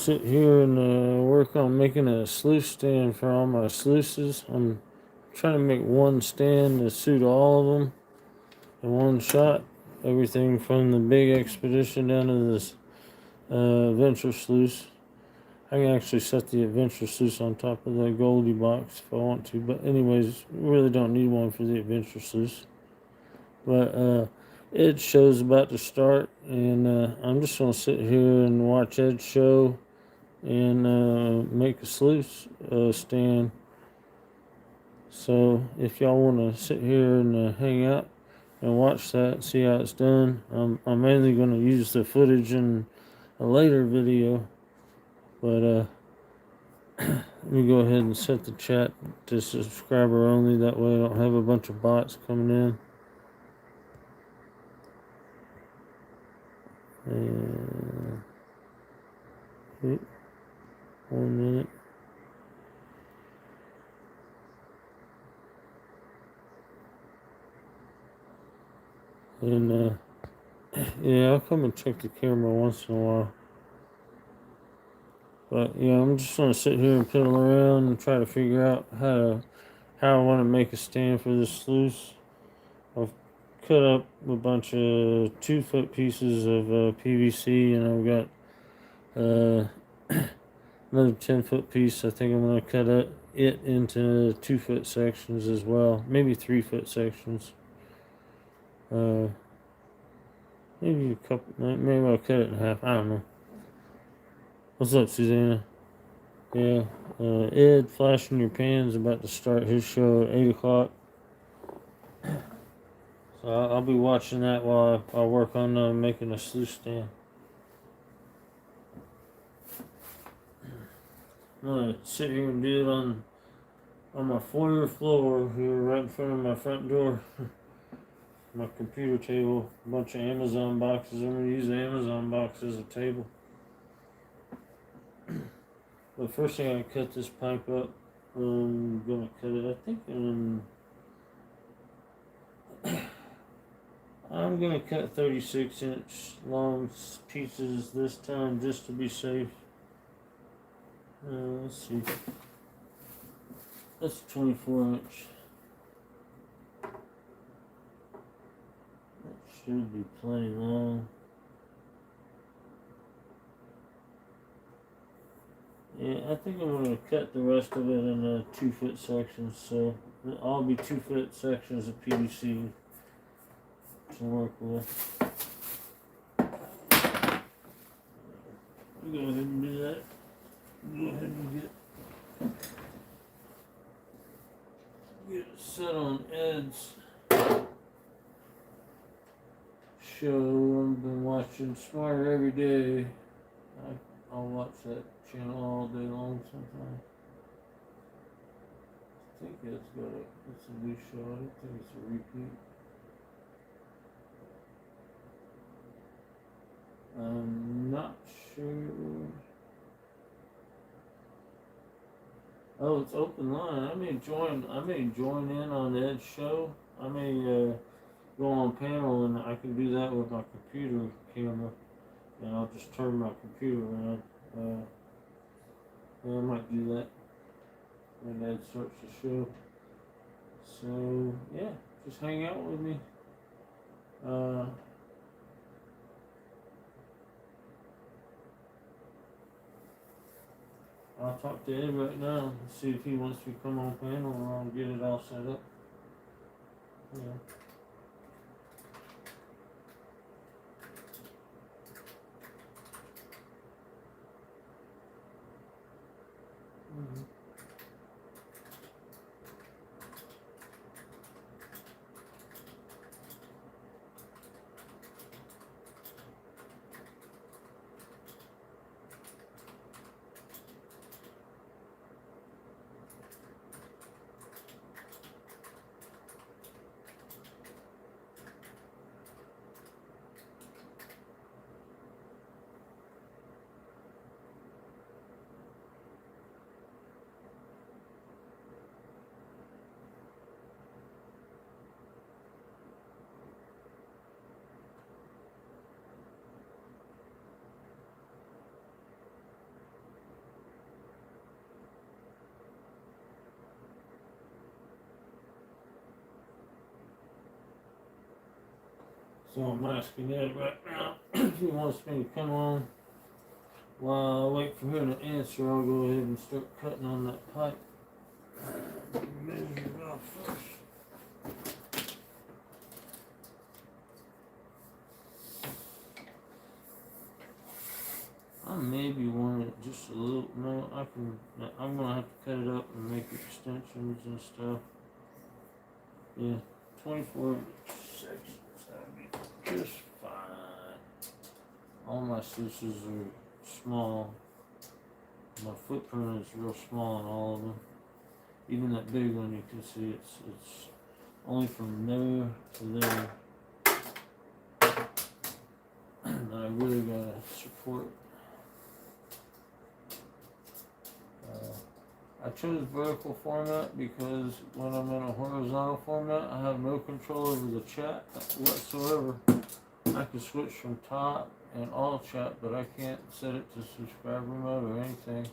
sit here and work on making a sluice stand for all my sluices. I'm trying to make one stand to suit all of them in one shot. Everything from the big expedition down to this adventure sluice. I can actually set the adventure sluice on top of the Goldie box if I want to, but anyways, we really don't need one for the adventure sluice. But Ed's show's about to start, and I'm just gonna sit here and watch Ed's show and make a sluice stand. So if y'all want to sit here and hang out and watch that, see how it's done, I'm mainly going to use the footage in a later video. But let me go ahead and set the chat to subscriber only. That way I don't have a bunch of bots coming in. And 1 minute. And yeah, I'll come and check the camera once in a while. But yeah, I'm just gonna sit here and piddle around and try to figure out how I want to make a stand for this sluice. I've cut up a bunch of 2-foot pieces of PVC, and I've got another 10-foot piece. I think I'm gonna cut it into 2-foot sections as well, maybe 3-foot sections. Maybe a couple. Maybe I'll cut it in half. I don't know. What's up, Susanna? Yeah, Ed, Flash in Your Pan's about to start his show at 8 o'clock. So I'll be watching that while I work on making a sluice stand. I'm gonna sit here and do it on my foyer floor here, right in front of my front door. My computer table, a bunch of Amazon boxes. I'm gonna use the Amazon box as a table. But first thing, I cut this pipe up. I'm gonna cut it. I think I'm gonna cut 36-inch long pieces this time, just to be safe. Let's see. That's 24-inch. That should be plenty long. Yeah, I think I'm going to cut the rest of it in 2-foot sections, so I'll be 2-foot sections of PVC to work with. Go ahead and do that. Go ahead and get it set on Ed's show. I've been watching Smarter every day. I'll watch that channel all day long sometimes. I think it's a new show. I don't think it's a repeat. I'm not sure. Oh, it's open line. I may join in on Ed's show. I may go on panel, and I can do that with my computer camera. And I'll just turn my computer around. I might do that when Ed starts the show. So yeah, just hang out with me. I'll talk to Ed right now and see if he wants to come on panel, and I'll get it all set up. Yeah. So I'm asking Ed right now if he wants me to come on. While I wait for him to answer, I'll go ahead and start cutting on that pipe. Measure it off first. I maybe want it just a little. No, I'm gonna have to cut it up and make extensions and stuff. Yeah, 24 sections. That'll be just fine. All my sluices are small. My footprint is real small on all of them. Even that big one, you can see it's only from there to there. And I really gotta support. I chose vertical format because when I'm in a horizontal format, I have no control over the chat whatsoever. I can switch from top and all chat, but I can't set it to subscriber mode or anything.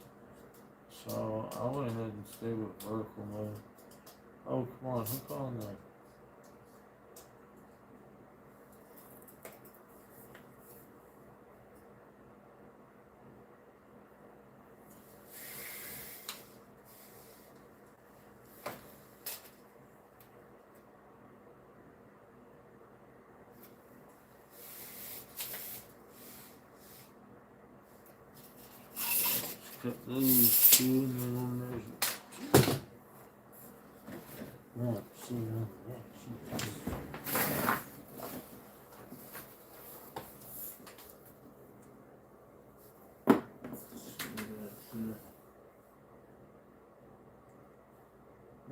So I went ahead and stayed with vertical mode. Oh, come on, who called that? Cut those two and then we'll measure. One, two,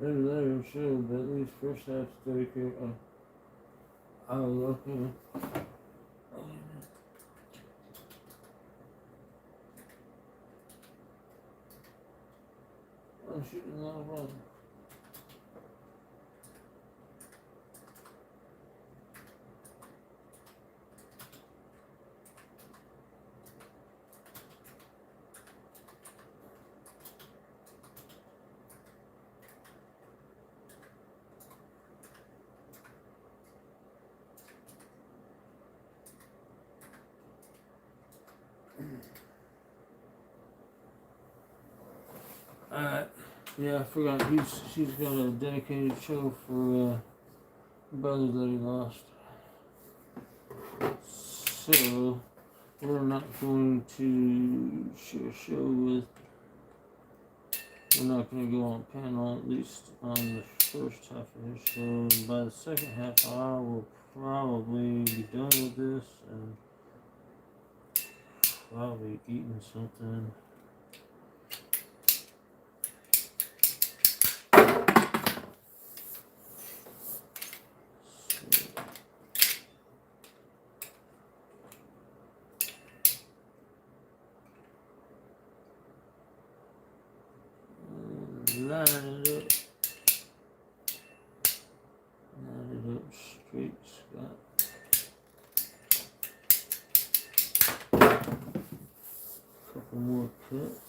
maybe later show, but at least first half's dedicated. Oh, okay. I'm shooting another one. Alright, yeah, I forgot she's got a dedicated show for brother that he lost. So we're not going to share a show with. We're not going to go on panel, at least on the first half of the show. And by the second half, I will probably be done with this and probably eating something. Line it up. Line it up straight, Scott. Couple more cuts.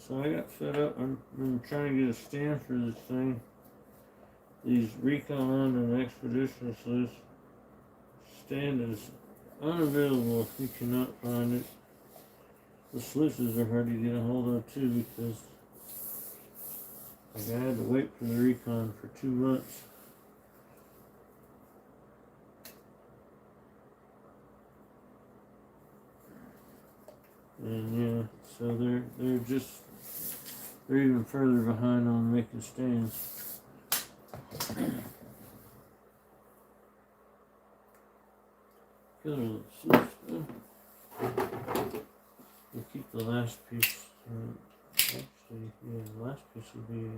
So I got fed up. I'm trying to get a stand for this thing. These Recon and Expedition Sluice stand is unavailable if you cannot find it. The sluices are hard to get a hold of too because I had to wait for the Recon for 2 months. And yeah, so they're even further behind on making stands. We'll keep the last piece. Actually, yeah, the last piece will be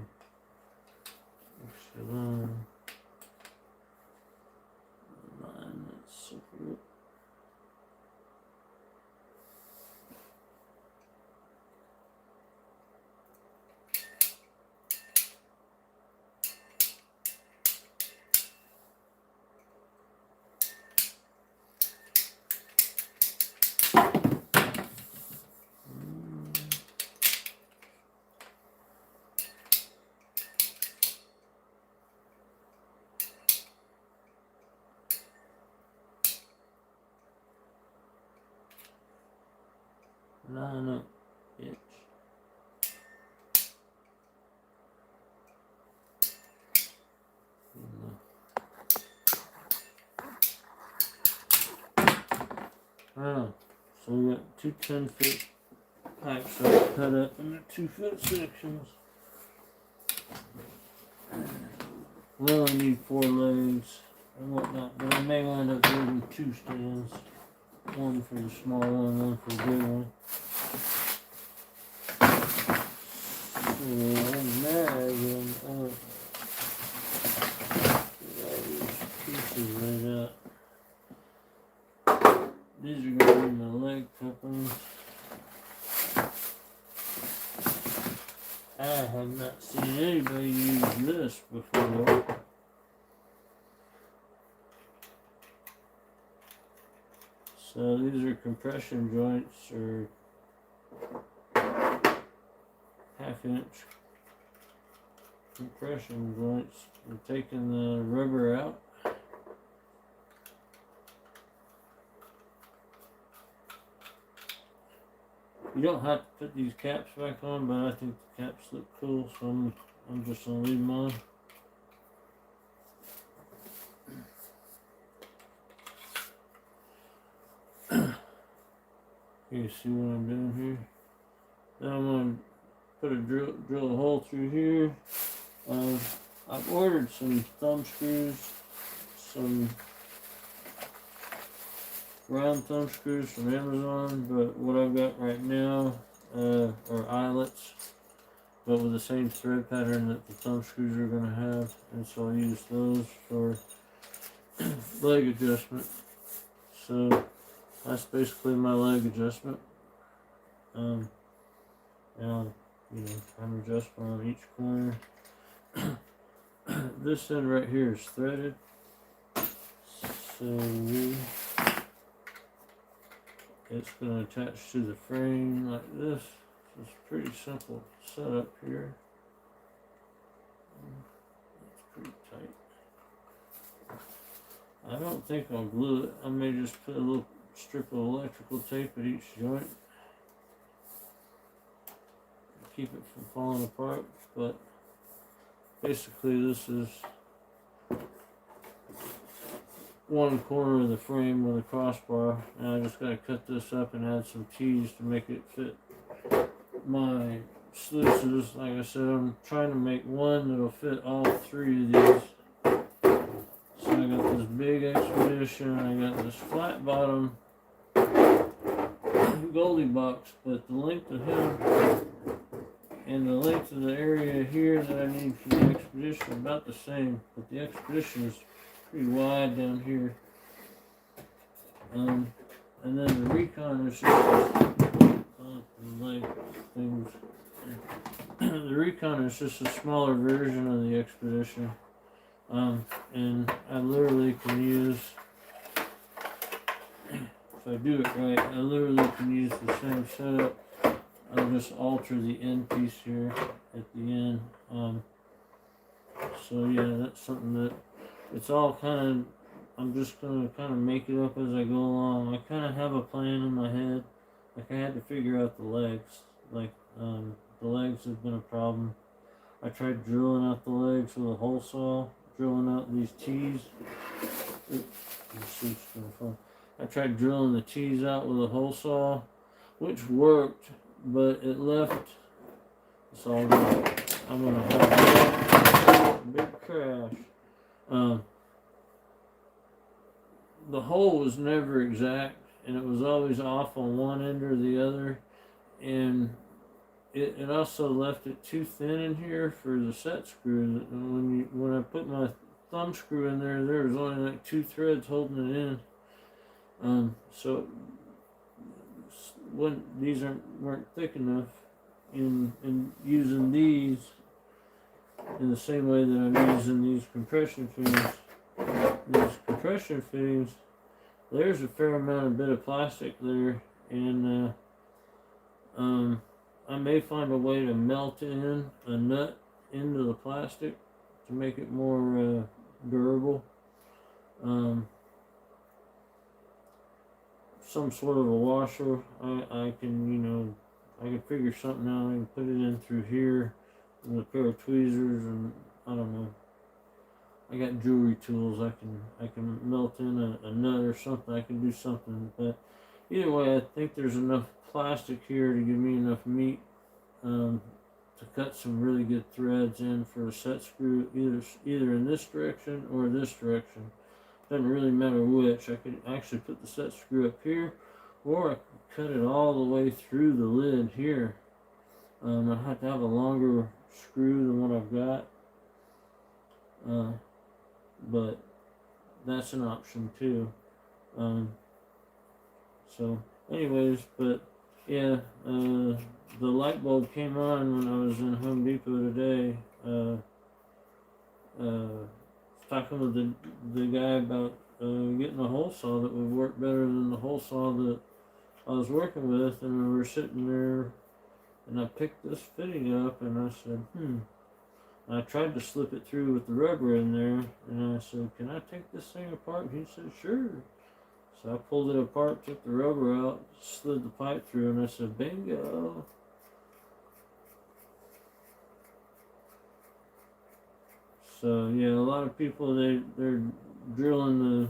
extra long. Line that's separate. line up itch. So we got two 10-foot pipes cut up into 2-foot sections. We only need 4 legs and whatnot, but I may wind up building 2 stands. One for the small one for the big one. So imagine all these pieces right up. These are going to be my leg couplings. I have not seen anybody use this before. So these are compression joints, or 1/2 inch compression joints. I'm taking the rubber out. You don't have to put these caps back on, but I think the caps look cool, so I'm just gonna leave them on. You see what I'm doing here? Now I'm gonna put a drill a hole through here. I've ordered some thumb screws, some round thumb screws from Amazon, but what I've got right now are eyelets, but with the same thread pattern that the thumb screws are going to have, and so I use those for leg adjustment. So that's basically my leg adjustment. And I'm adjusting on each corner. This end right here is threaded, so it's going to attach to the frame like this. It's pretty simple setup here. It's pretty tight. I don't think I'll glue it. I may just put a little strip of electrical tape at each joint. Keep it from falling apart, but basically this is one corner of the frame with a crossbar, and I just got to cut this up and add some T's to make it fit my sluices. Like I said, I'm trying to make one that'll fit all 3 of these. So I got this big Expedition, I got this flat bottom Goldie box, but the length of him and the length of the area here that I need for the Expedition are about the same, but the Expedition is pretty wide down here. And then the Recon is just the Recon is just a smaller version of the Expedition. And I literally can use, if I do it right, I literally can use the same setup. I'll just alter the end piece here at the end. So yeah, that's something that it's all kind of, I'm just going to kind of make it up as I go along. I kind of have a plan in my head. Like I had to figure out the legs. Like the legs have been a problem. I tried drilling out the legs with a hole saw, drilling out these T's. I tried drilling the T's out with a hole saw, which worked, but it left. It's all good. I'm gonna have a big crash. The hole was never exact, and it was always off on one end or the other, and it also left it too thin in here for the set screw. And when I put my thumb screw in there, there was only like 2 threads holding it in. So when these weren't thick enough, in using these in the same way that I'm using these compression fittings. These compression fittings, there's a fair amount of bit of plastic there, and I may find a way to melt in a nut into the plastic to make it more some sort of a washer, I can, you know, I can figure something out. I can put it in through here with a pair of tweezers, and I don't know. I got jewelry tools. I can melt in a nut or something. I can do something. But either way, I think there's enough plastic here to give me enough meat to cut some really good threads in for a set screw, either in this direction or this direction. Doesn't really matter which. I could actually put the set screw up here, or I could cut it all the way through the lid here. I have to have a longer screw than what I've got, but that's an option too. So anyways, but yeah, the light bulb came on when I was in Home Depot today. Talking with the guy about getting a hole saw that would work better than the hole saw that I was working with, and we were sitting there, and I picked this fitting up, and I said, I tried to slip it through with the rubber in there, and I said, can I take this thing apart? And he said, sure. So I pulled it apart, took the rubber out, slid the pipe through, and I said, bingo. So yeah, a lot of people, they're drilling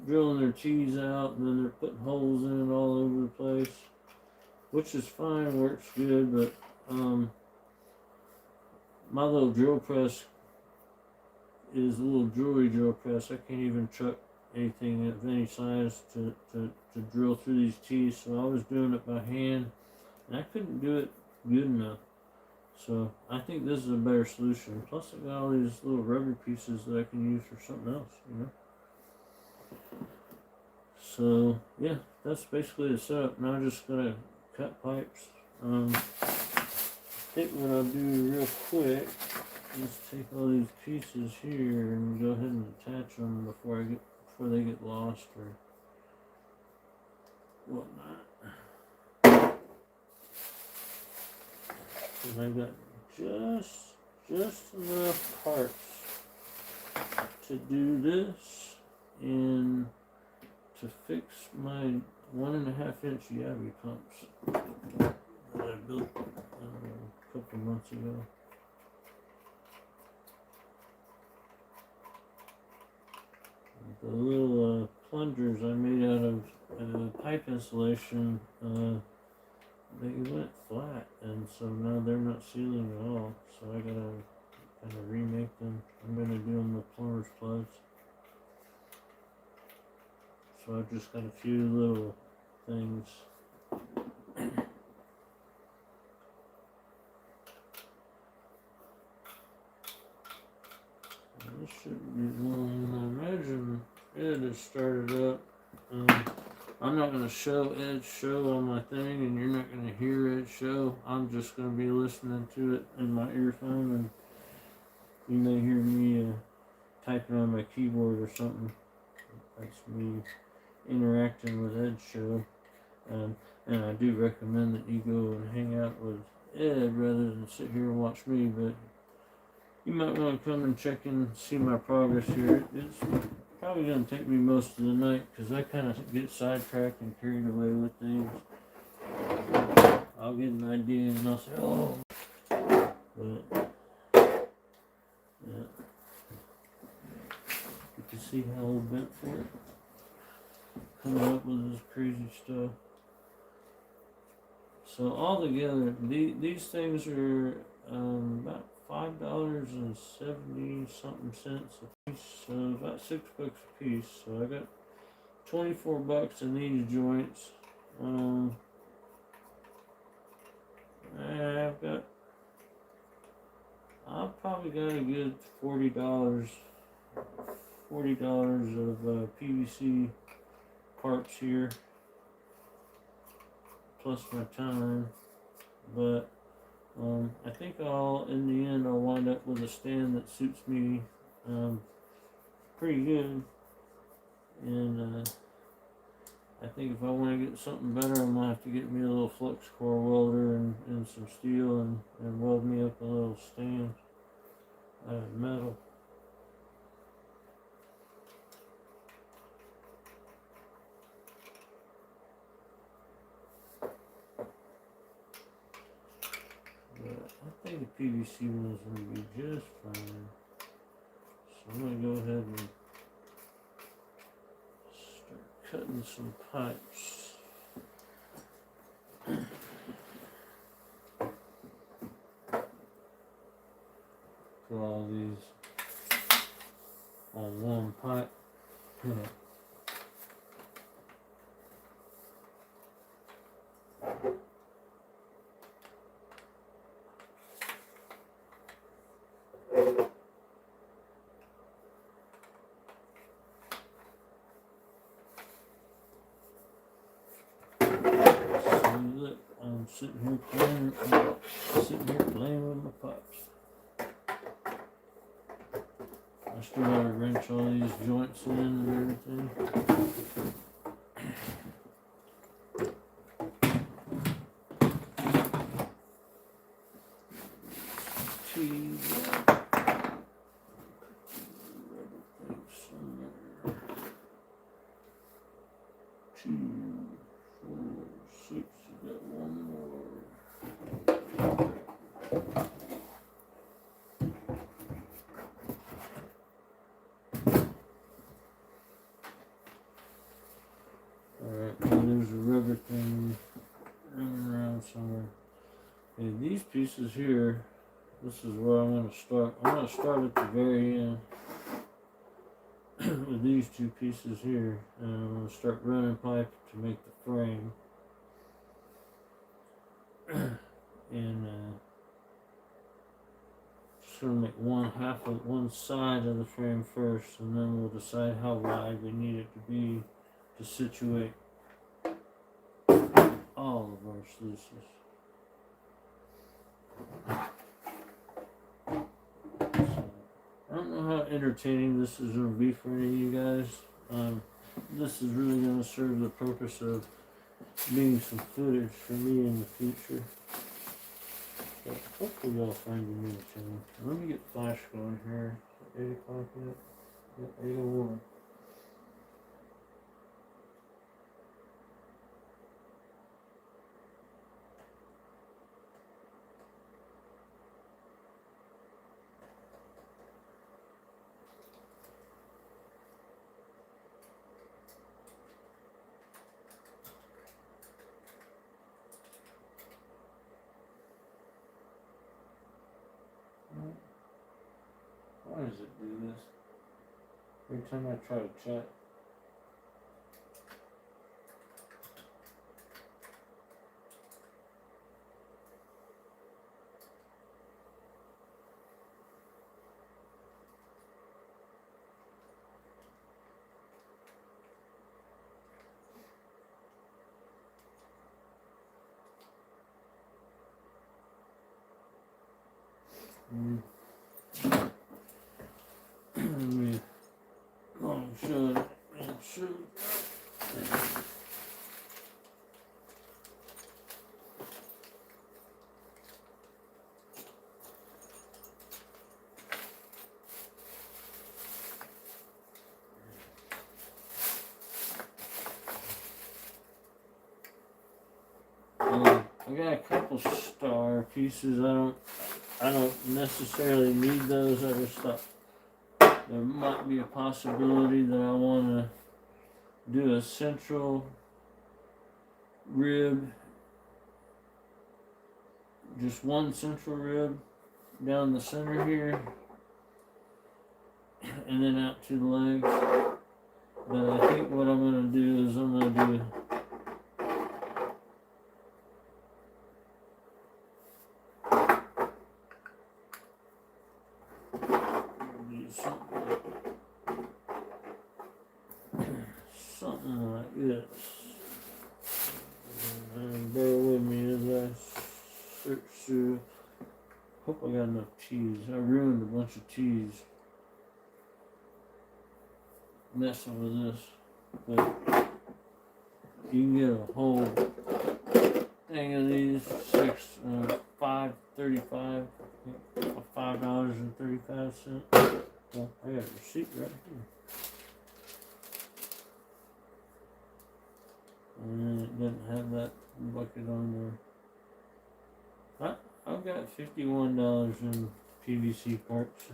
their tees out, and then they're putting holes in it all over the place, which is fine, works good, but my little drill press is a little jewelry drill press. I can't even chuck anything of any size to drill through these tees, so I was doing it by hand, and I couldn't do it good enough. So I think this is a better solution. Plus I got all these little rubber pieces that I can use for something else, you know. So yeah, that's basically the setup. Now I'm just gonna cut pipes. I think what I'll do real quick is take all these pieces here and go ahead and attach them before they get lost or whatnot. And I got just enough parts to do this and to fix my 1.5 inch Yabby pumps that I built a couple months ago. The little plungers I made out of pipe insulation, they went flat, and so now they're not sealing at all. So I gotta kind of remake them. I'm gonna do them with plumber's plugs. So I've just got a few little things. This shouldn't be long. I imagine Ed has started up. I'm not going to show Ed's show on my thing, and you're not going to hear Ed's show. I'm just going to be listening to it in my earphone, and you may hear me typing on my keyboard or something. That's me interacting with Ed's show. And I do recommend that you go and hang out with Ed rather than sit here and watch me, but you might want to come and check and see my progress here. It's probably going to take me most of the night because I kind of get sidetracked and carried away with things. I'll get an idea and I'll say, oh. But, yeah. You can see how old bent for it. Coming up with this crazy stuff. So all together, these things are about $5.70 something a piece, so about $6 a piece. So I got 24 bucks in these joints. I've probably got a good $40 of PVC parts here, plus my time, but I think in the end I'll wind up with a stand that suits me pretty good, and I think if I want to get something better, I'm going to have to get me a little flux core welder and some steel and weld me up a little stand out of metal. think the PVC one is going to be just fine. So I'm going to go ahead and start cutting some pipes. Put all these on one pipe. Look, I'm sitting here playing with my pipes. I still gotta wrench all these joints in and everything. Cheese. Alright, there's a rubber thing running around somewhere. Okay, these pieces here, this is where I'm going to start. I'm going to start at the very end with these two pieces here. And I'm going to start running pipe to make the frame. And just going to make one side of the frame first, and then we'll decide how wide we need it to be to situate all of our sluices. So, I don't know how entertaining this is going to be for any of you guys. This is really going to serve the purpose of being some footage for me in the future. So hopefully y'all find it entertaining. Let me get flash going here. 8 o'clock yet? Yeah, 8:01. Why does it do this? Every time I try to chat. I got a couple star pieces. I don't necessarily need those. I just thought there might be a possibility that I want to do a central rib, just one central rib down the center here, and then out to the legs. But I think what I'm going to do is I'm going to do something like this. And bear with me as I search through. Hope I got enough cheese. I ruined a bunch of cheese messing with this, but you can get a whole thing of these, $5.35, $5.35. Well, I got a receipt right here. And it doesn't have that bucket on there. I've got $51 in PVC parts.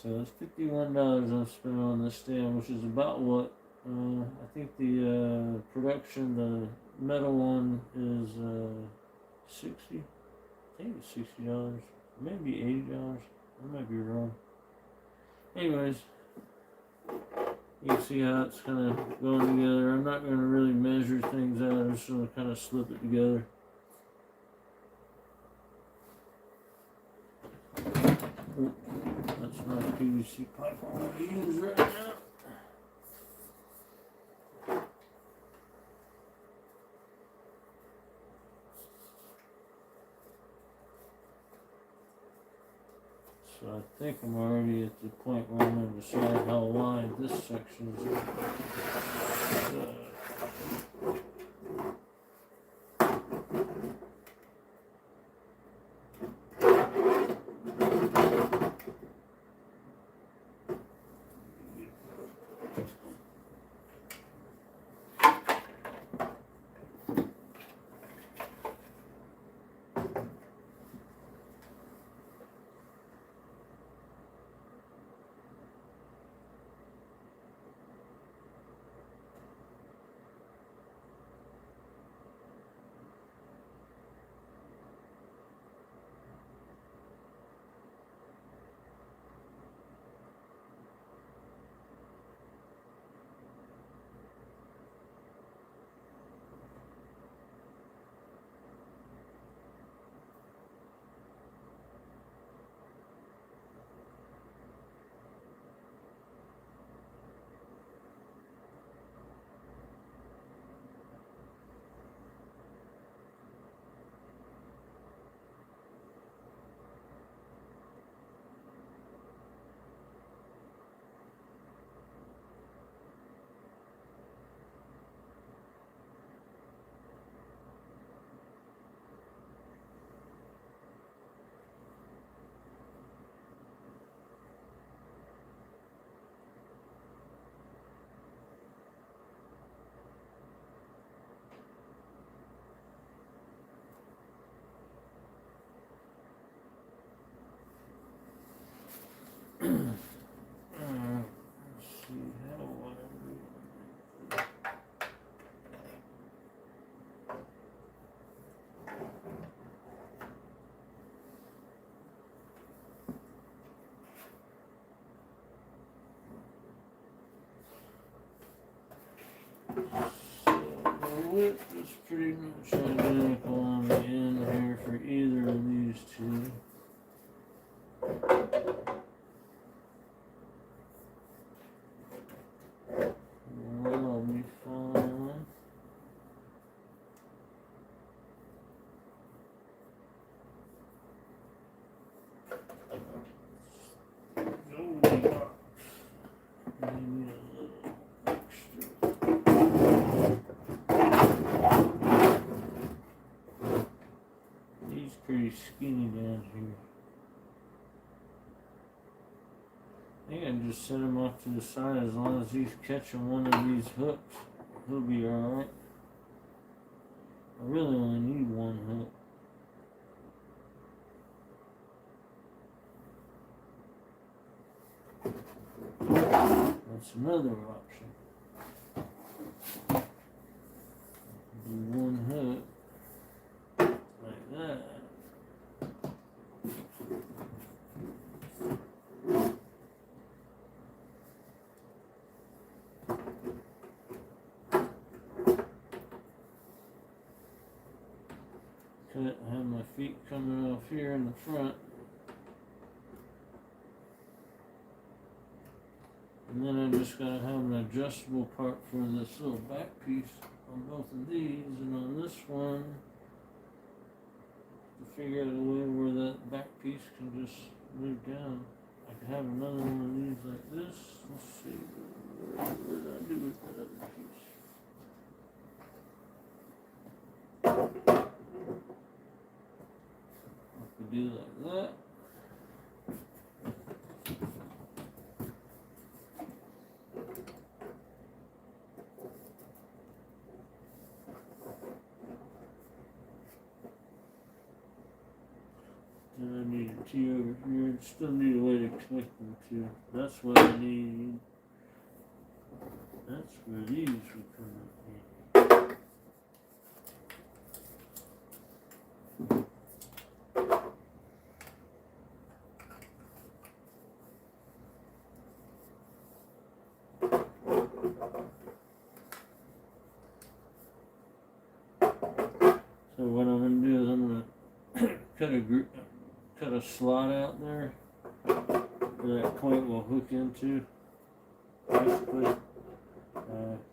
So that's $51 I've spent on this stand, which is about what I think the production, the metal one is 60. I think it's $60, maybe $80. I might be wrong. Anyways, you can see how it's kind of going together. I'm not going to really measure things out. I'm just going to kind of slip it together. That's not PVC pipe I want to use right now. So I think I'm already at the point where I'm going to decide how wide this section is. Let's see, how do I do it? So the width is pretty much identical on the end here for either of these two. That'll be fine. Maybe a little extra. He's pretty skinny down here. I think I can just set him off to the side as long as he's catching one of these hooks. He'll be alright. I really only need one hook. That's another option. Do one hook like that. Cut, have my feet coming off here in the front. And then I just gotta have an adjustable part for this little back piece on both of these, and on this one, to figure out a way where that back piece can just move down. I could have another one of these like this. Let's see, what did I do with that other piece? I could do like that. T over here. Still need a way to connect them to. That's what I need. That's where these would come up. So what I'm going to do is I'm going to cut a slot out there where that point will hook into. Basically,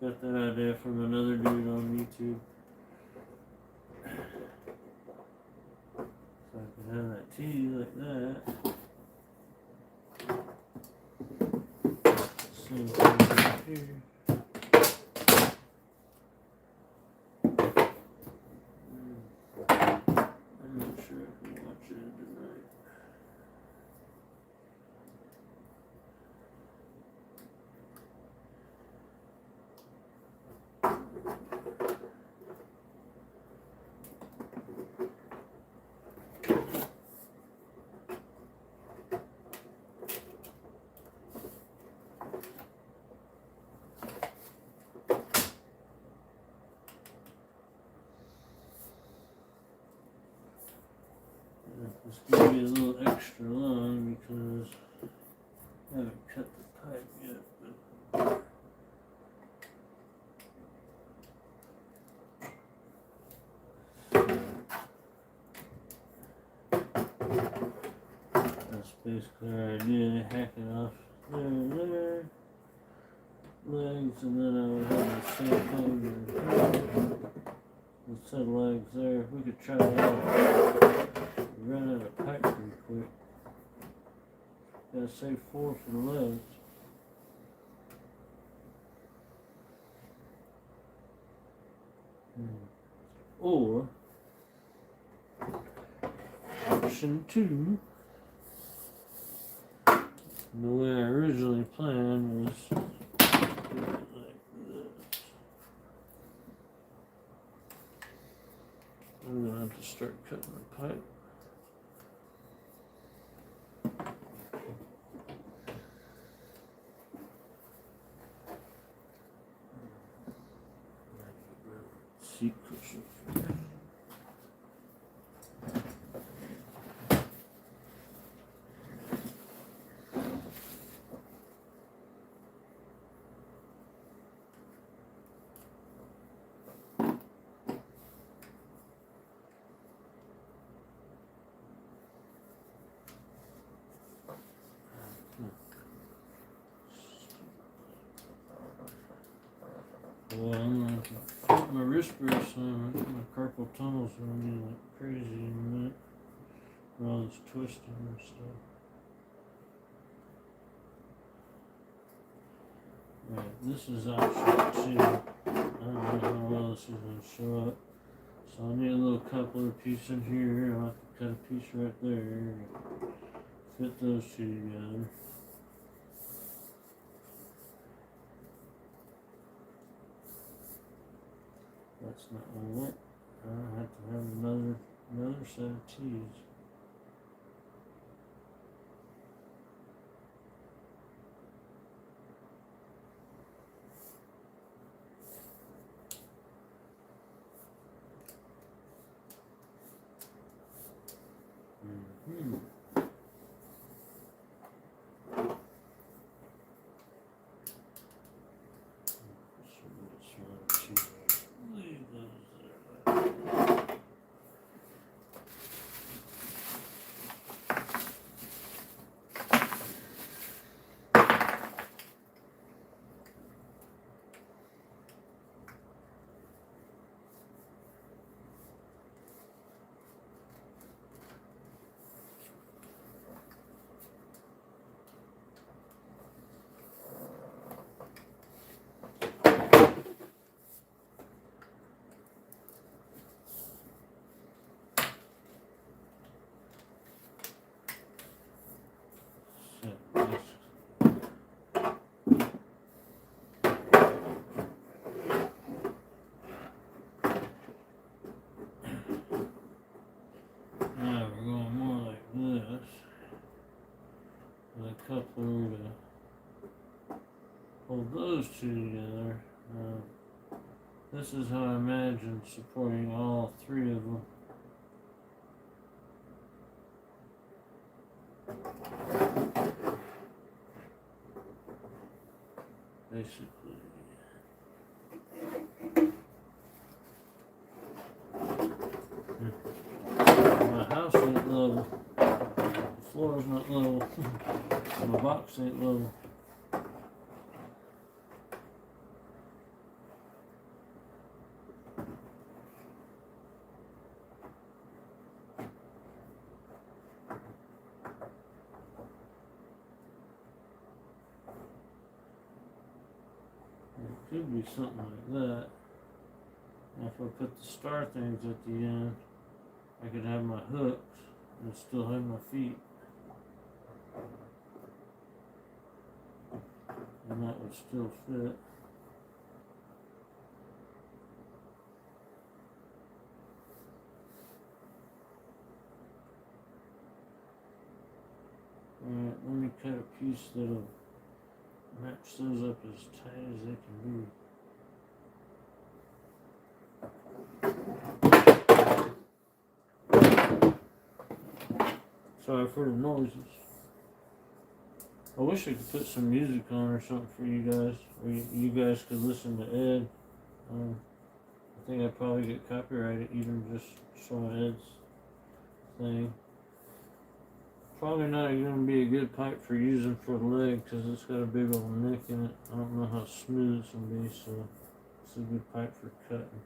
got that idea from another dude on YouTube. So I can have that T like that. Same thing right here. I'm not sure if we watch it tonight. It's going to be a little extra long because I haven't cut the pipe yet. But that's basically our idea. Hack it off there and there. Legs, and then I would have the same thing here. Instead of legs there. We could try that out. Run out of pipe pretty quick. Gotta save 4 for the legs. Or option 2, the way I originally planned was like this. I'm gonna have to start cutting the pipe. Seat cushion. Well, I'm going to put my wrist brace on. My carpal tunnel's going to be like crazy in a minute. For all this twisting and stuff. Right, this is option 2. I don't know how well this is going to show up. So I need a little coupler piece in here. I'll have to cut a piece right there. Fit those two together. That's not going to work. I'll have to have another set of T's. those two together. This is how I imagine supporting all three of them. Basically. My house ain't level. The floor's not level. My box ain't level. It could be something like that. And if I put the star things at the end, I could have my hooks and still have my feet. And that would still fit. Alright, let me cut a piece that'll match those up as tight as they can be. Sorry for the noises. I wish I could put some music on or something for you guys, or you guys could listen to Ed. I think I'd probably get copyrighted even just showing Ed's thing. Probably not going to be a good pipe for using for the leg because it's got a big old nick in it. I don't know how smooth it's going to be, so it's a good pipe for cutting.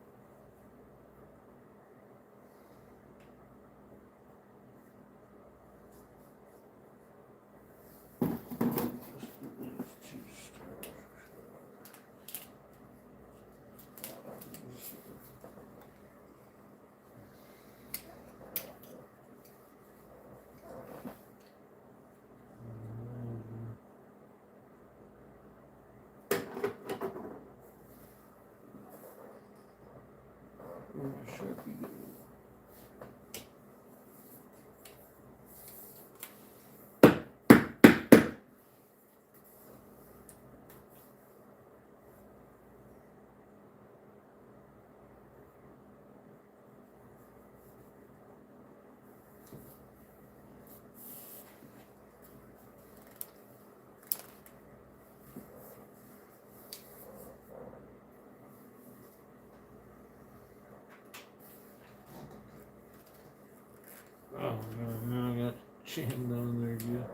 Oh, now I got jammed on there good.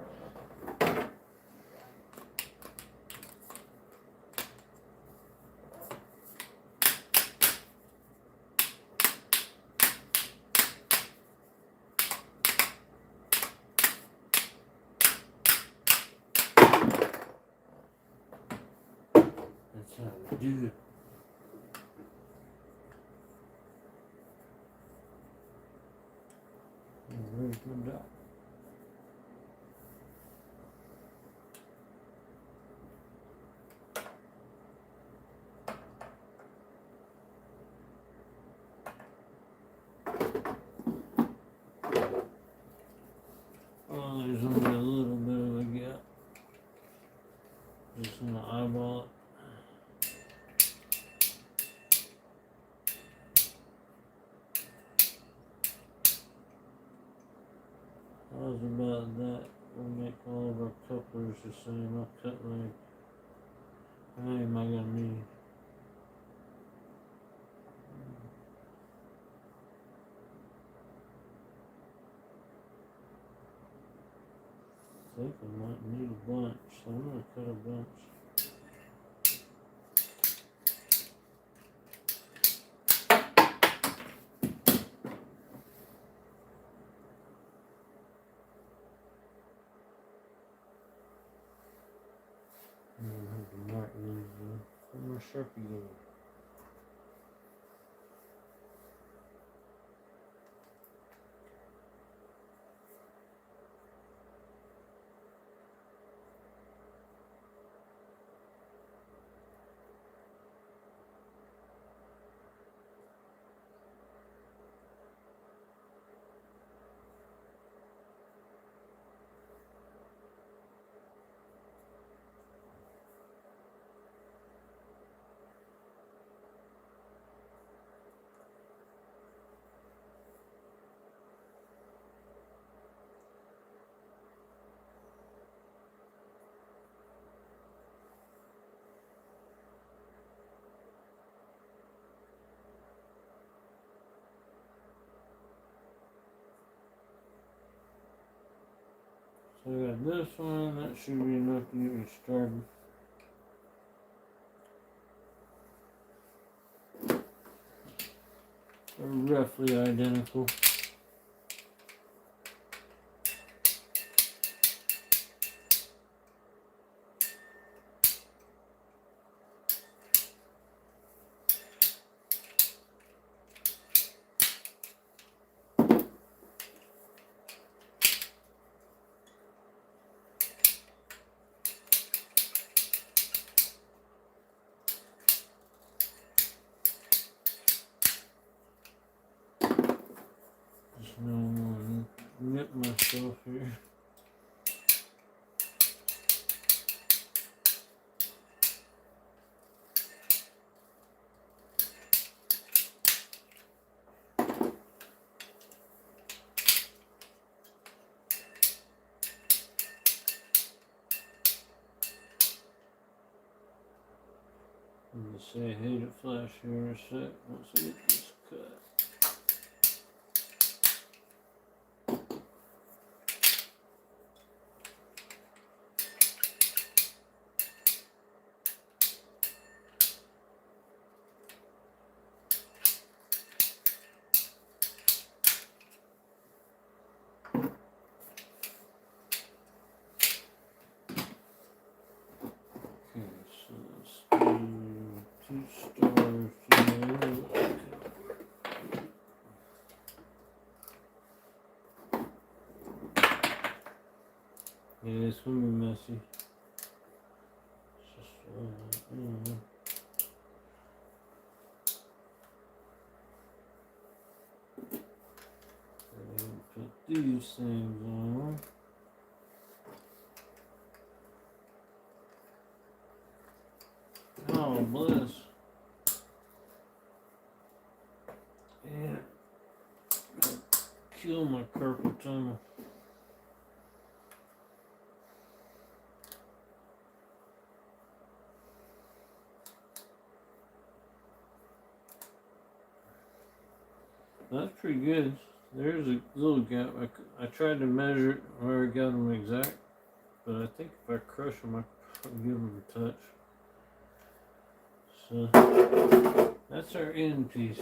That's how we do it. Where's my dot? Oh, there's only a little bit of a gap. Just gonna eyeball it. How's about that? We'll make all of our couplers the same. I'll cut like, how many am I gonna need? I think I might need a bunch, so I'm gonna cut a bunch. I don't have to mark these though. Where's my Sharpie go? So I got this one, that should be enough to get me started. They're roughly identical. Just don't nip myself here. I'm gonna say I hate it flash here in a sec once I get this cut. Okay, so let's do 2 stars together. Yeah, it's gonna be messy. It's just, put these things on. Oh, bless. Yeah. Kill my carpal tunnel. That's pretty good. There's a little gap. I tried to measure it where I got them exact, but I think if I crush them, I can give them a touch. So that's our end piece.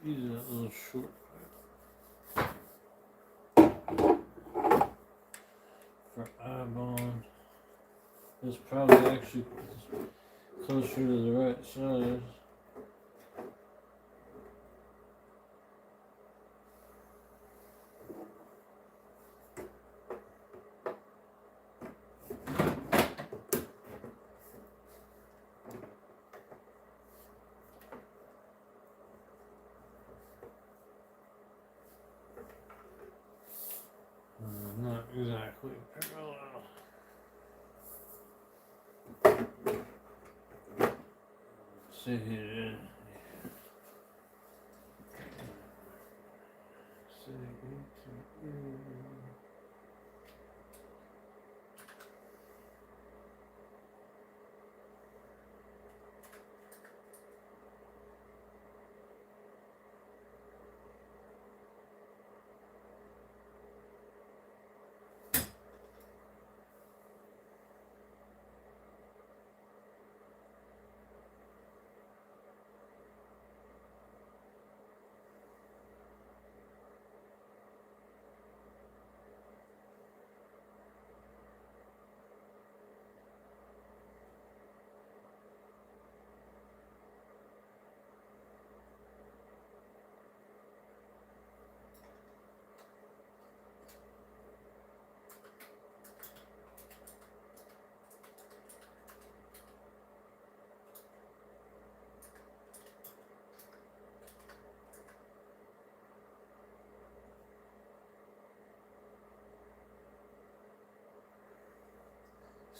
Use that little short for eye bond. It's probably actually closer to the right size. Not exactly parallel. See here.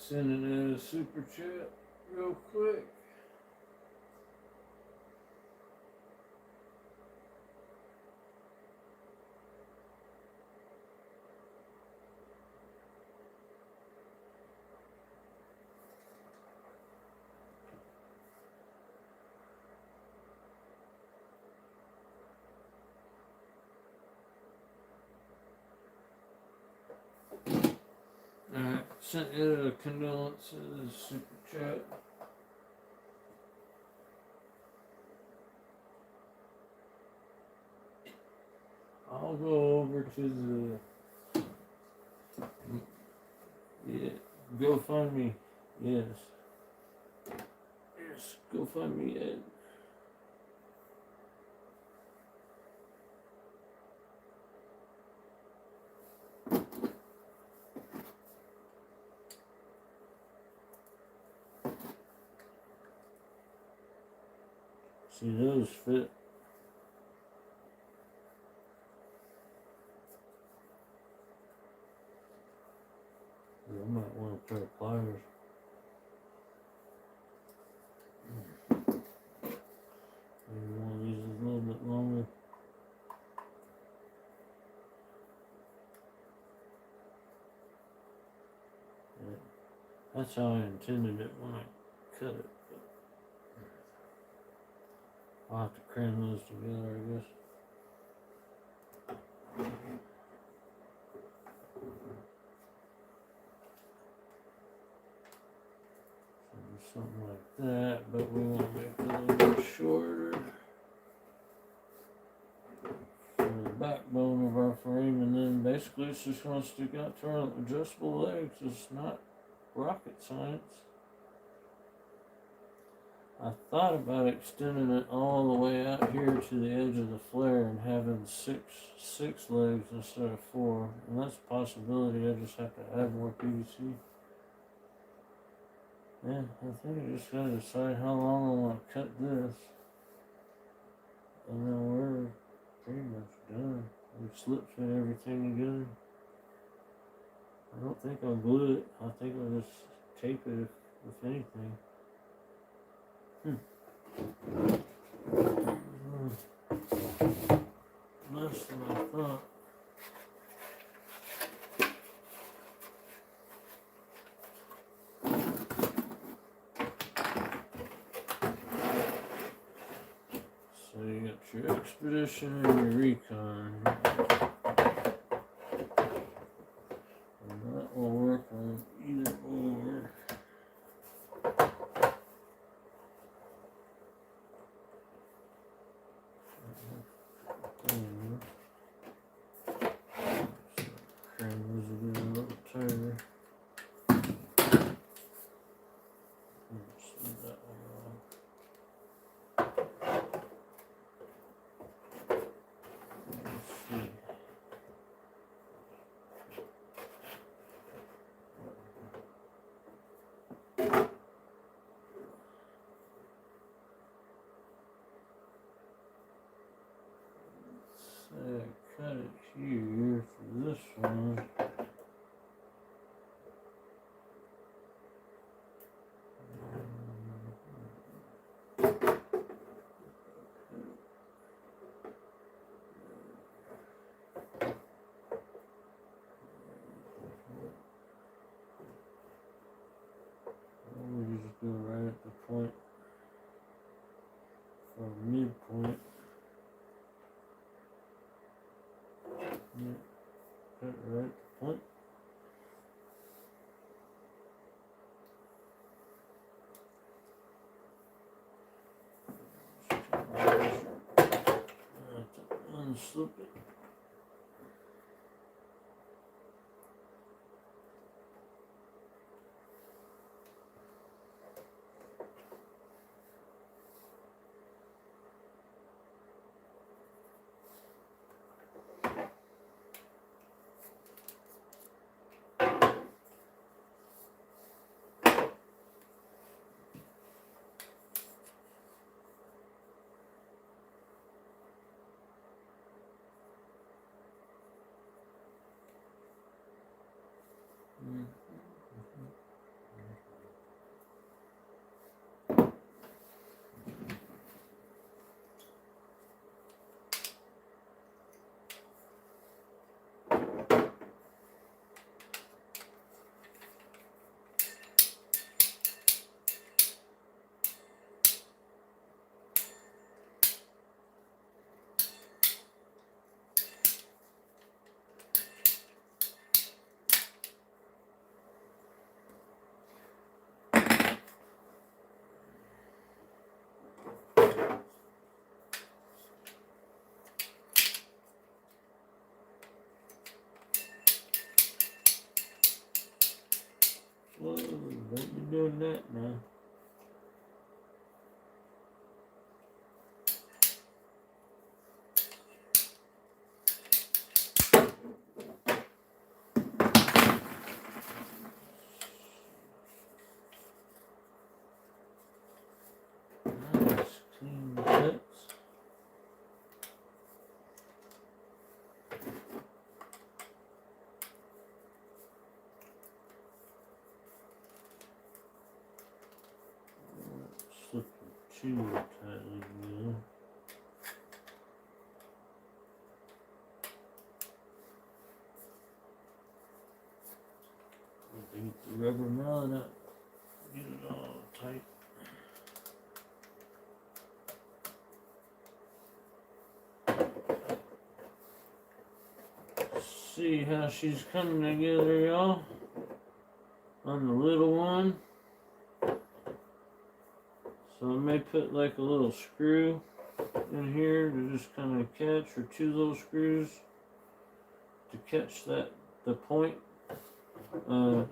Sending in a super chat real quick. Alright, sent you a condolences super chat. I'll go over to the GoFundMe. Yes. Yes, GoFundMe Ed. See, those fit. I might want a pair of pliers. Maybe one of these is a little bit longer. Yeah. That's how I intended it when I cut it. I'll have to cram those together, I guess. Something like that, but we want to make it a little bit shorter for the backbone of our frame, and then basically it's just going to stick out to our adjustable legs. It's not rocket science. I thought about extending it all the way out here to the edge of the flare and having six legs instead of 4, and that's a possibility. I just have to add more PVC. Yeah, I think I just gotta decide how long I want to cut this, and then we're pretty much done. We slip fit everything together. I don't think I'll glue it. I think I'll just tape it if anything. Less than I thought. So you got your Expedition and your Recon. And that will work on either or. Cut it here for this one. We just go right at the point, or midpoint. Yeah, cut right at the point. Unslip it. Whoa, don't be doing that now. Nice, clean cuts. Slip it too tightly together. Get the rubber mallet out. Get it all tight. See how she's coming together, y'all, on the little one. So I may put like a little screw in here to just kind of catch, or two little screws to catch that, the point.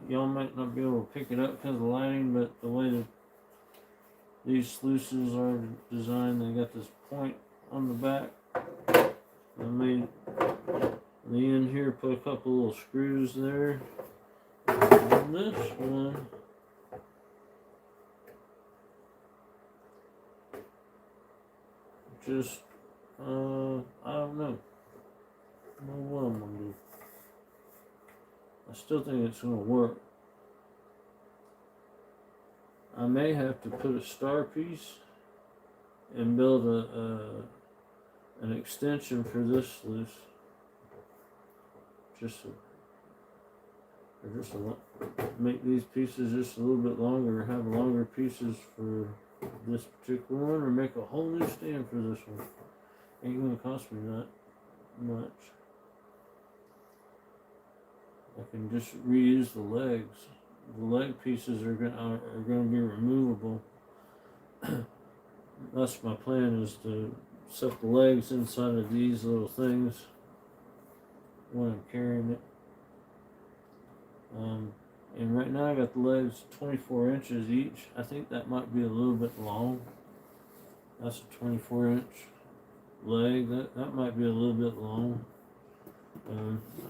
Y'all might not be able to pick it up because of the lighting, but the way that these sluices are designed, they got this point on the back. I made the end here, put a couple little screws there. And this one, just, I don't know. I don't know what I'm gonna do. I still think it's gonna work. I may have to put a star piece and build an extension for this sluice. Make these pieces just a little bit longer, or have longer pieces for this particular one, or make a whole new stand for this one. Ain't gonna cost me that much. I can just reuse the legs. The leg pieces are gonna be removable. That's my plan, is to set the legs inside of these little things when I'm carrying it. And right now I got the legs 24 inches each. I think that might be a little bit long. That's a 24-inch leg. That might be a little bit long.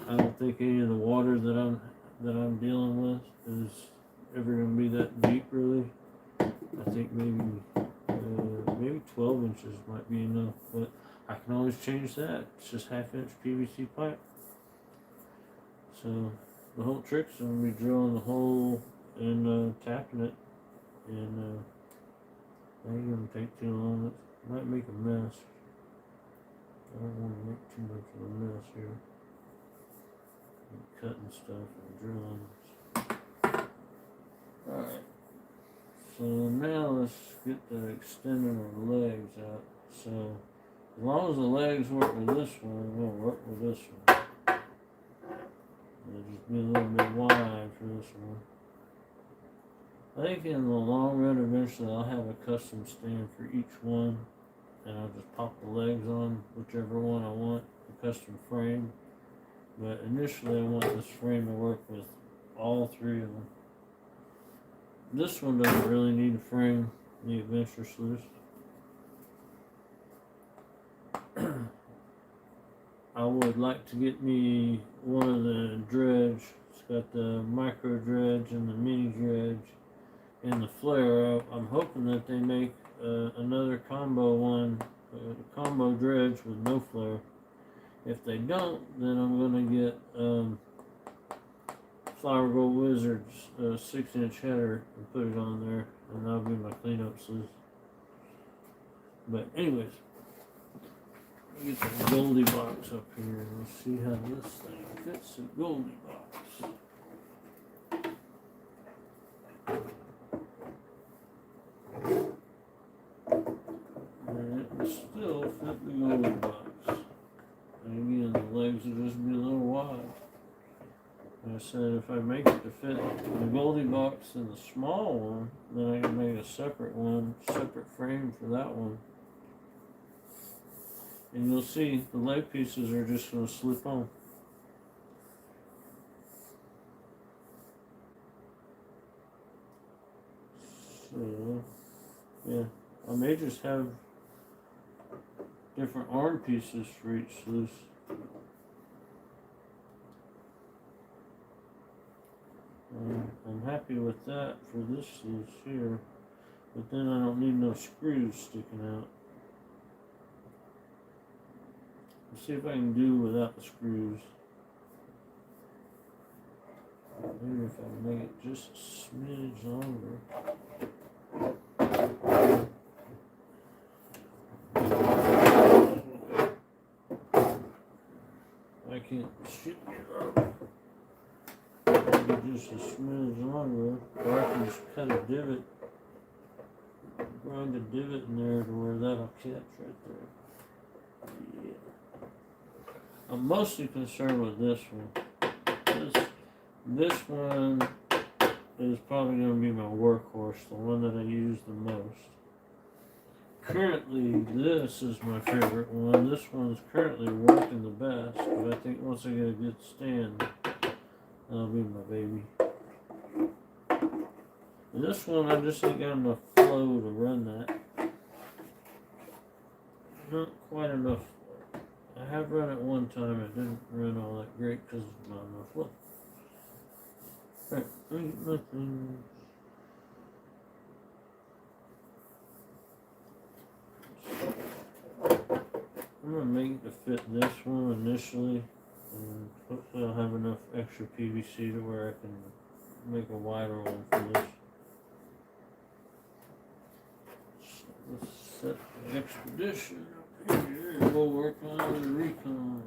I don't think any of the water that I'm dealing with is ever going to be that deep, really. I think maybe 12 inches might be enough, but I can always change that. It's just half-inch PVC pipe. So the whole trick's going to be drilling the hole and tapping it, and that ain't going to take too long. It might make a mess. I don't want to make too much of a mess here. Cutting stuff and drilling. Alright, so now let's get the extending our legs out. So as long as the legs work with this one, we'll work with this one. It'll just be a little bit wide for this one. I think in the long run, eventually I'll have a custom stand for each one, and I'll just pop the legs on whichever one I want, a custom frame. But initially I want this frame to work with all three of them. This one doesn't really need a frame, the Adventure Sluice. I would like to get me one of the dredge. It's got the micro dredge and the mini dredge and the flare. I'm hoping that they make another combo one, combo dredge with no flare. If they don't, then I'm going to get Flower Gold Wizard's 6-inch header and put it on there, and that'll be my cleanup sluice. But anyways, let me get the Goldie box up here and we'll see how this thing fits the Goldie box. And it will still fit the Goldie box. And again, the legs will just be a little wide. And I said if I make it to fit the Goldie box and the small one, then I can make a separate one, separate frame for that one. And you'll see the leg pieces are just going to slip on. So, yeah, I may just have different arm pieces for each sluice. I'm happy with that for this sluice here, but then I don't need no screws sticking out. Let's see if I can do without the screws. Maybe if I can make it just a smidge longer. I can't shoot it up. Maybe just a smidge longer, or I can just cut a divot, grind a divot in there to where that'll catch right there. Yeah. I'm mostly concerned with this one. This one is probably going to be my workhorse, the one that I use the most. Currently, this is my favorite one. This one's currently working the best, but I think once I get a good stand, that'll be my baby. And this one, I just ain't got enough flow to run that. Not quite enough flow. I have run it one time. It didn't run all that great because of not enough flow. Alright, let me get my things. I'm going to make it to fit this one initially, and hopefully I'll have enough extra PVC to where I can make a wider one for this. So let's set the expedition up here and we'll work on the recon.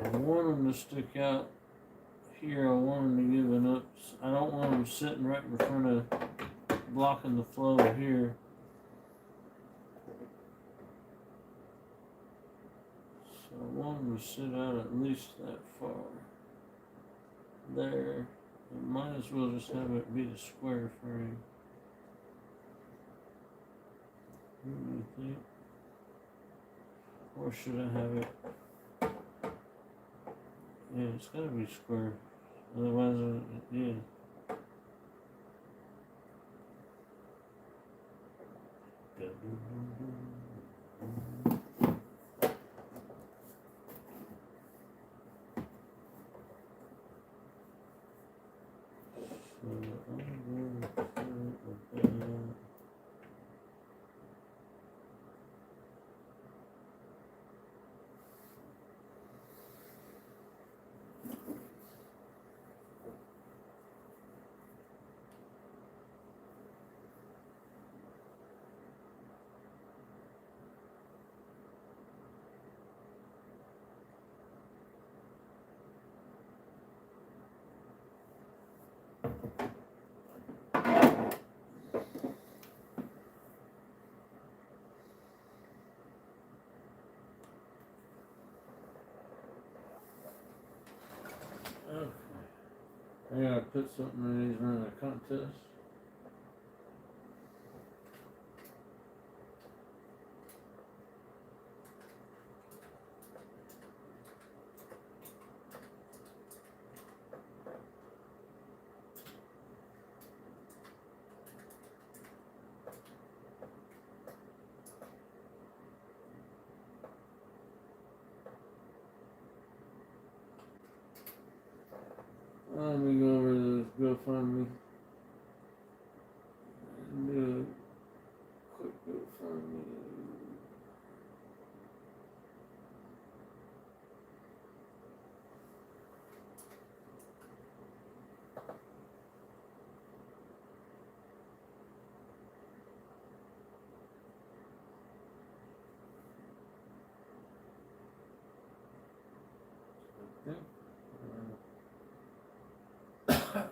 I want them to stick out here. I want them to give enough. I don't want them sitting right in front of blocking the flow here. So I want them to sit out at least that far. There. I might as well just have it be a square frame. What do you think? Or should I have it? Yeah, it's gotta be square. Otherwise, yeah. Okay. I gotta put something in these running a contest.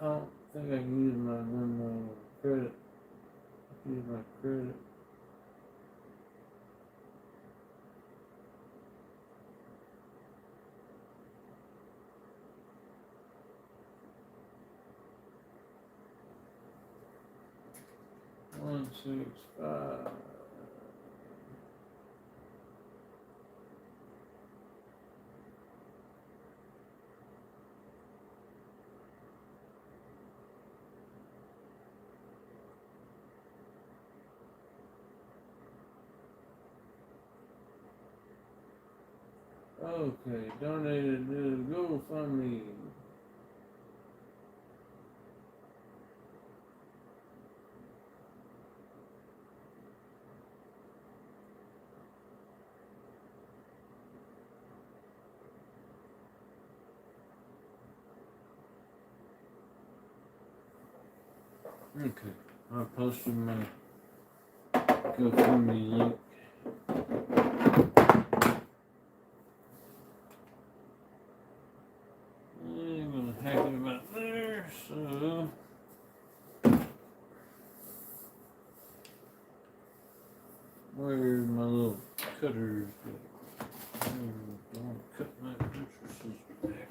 don't think I can use my credit. I can use my credit. One, 6, 5. Okay, donated to GoFundMe. Okay, I posted my GoFundMe link. I'm gonna hack it about there, so where's my little cutters? I want to cut my mattresses back.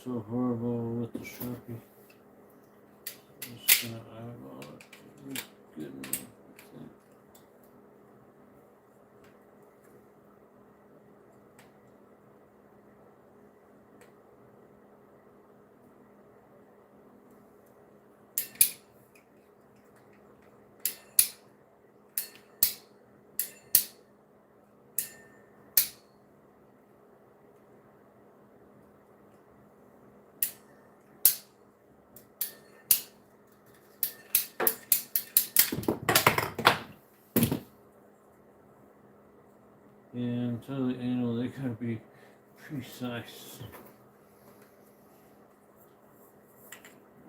So horrible with the Sharpie. I'm just gonna eyeball it. Good enough, I think. Yeah, until the anal, they gotta be precise.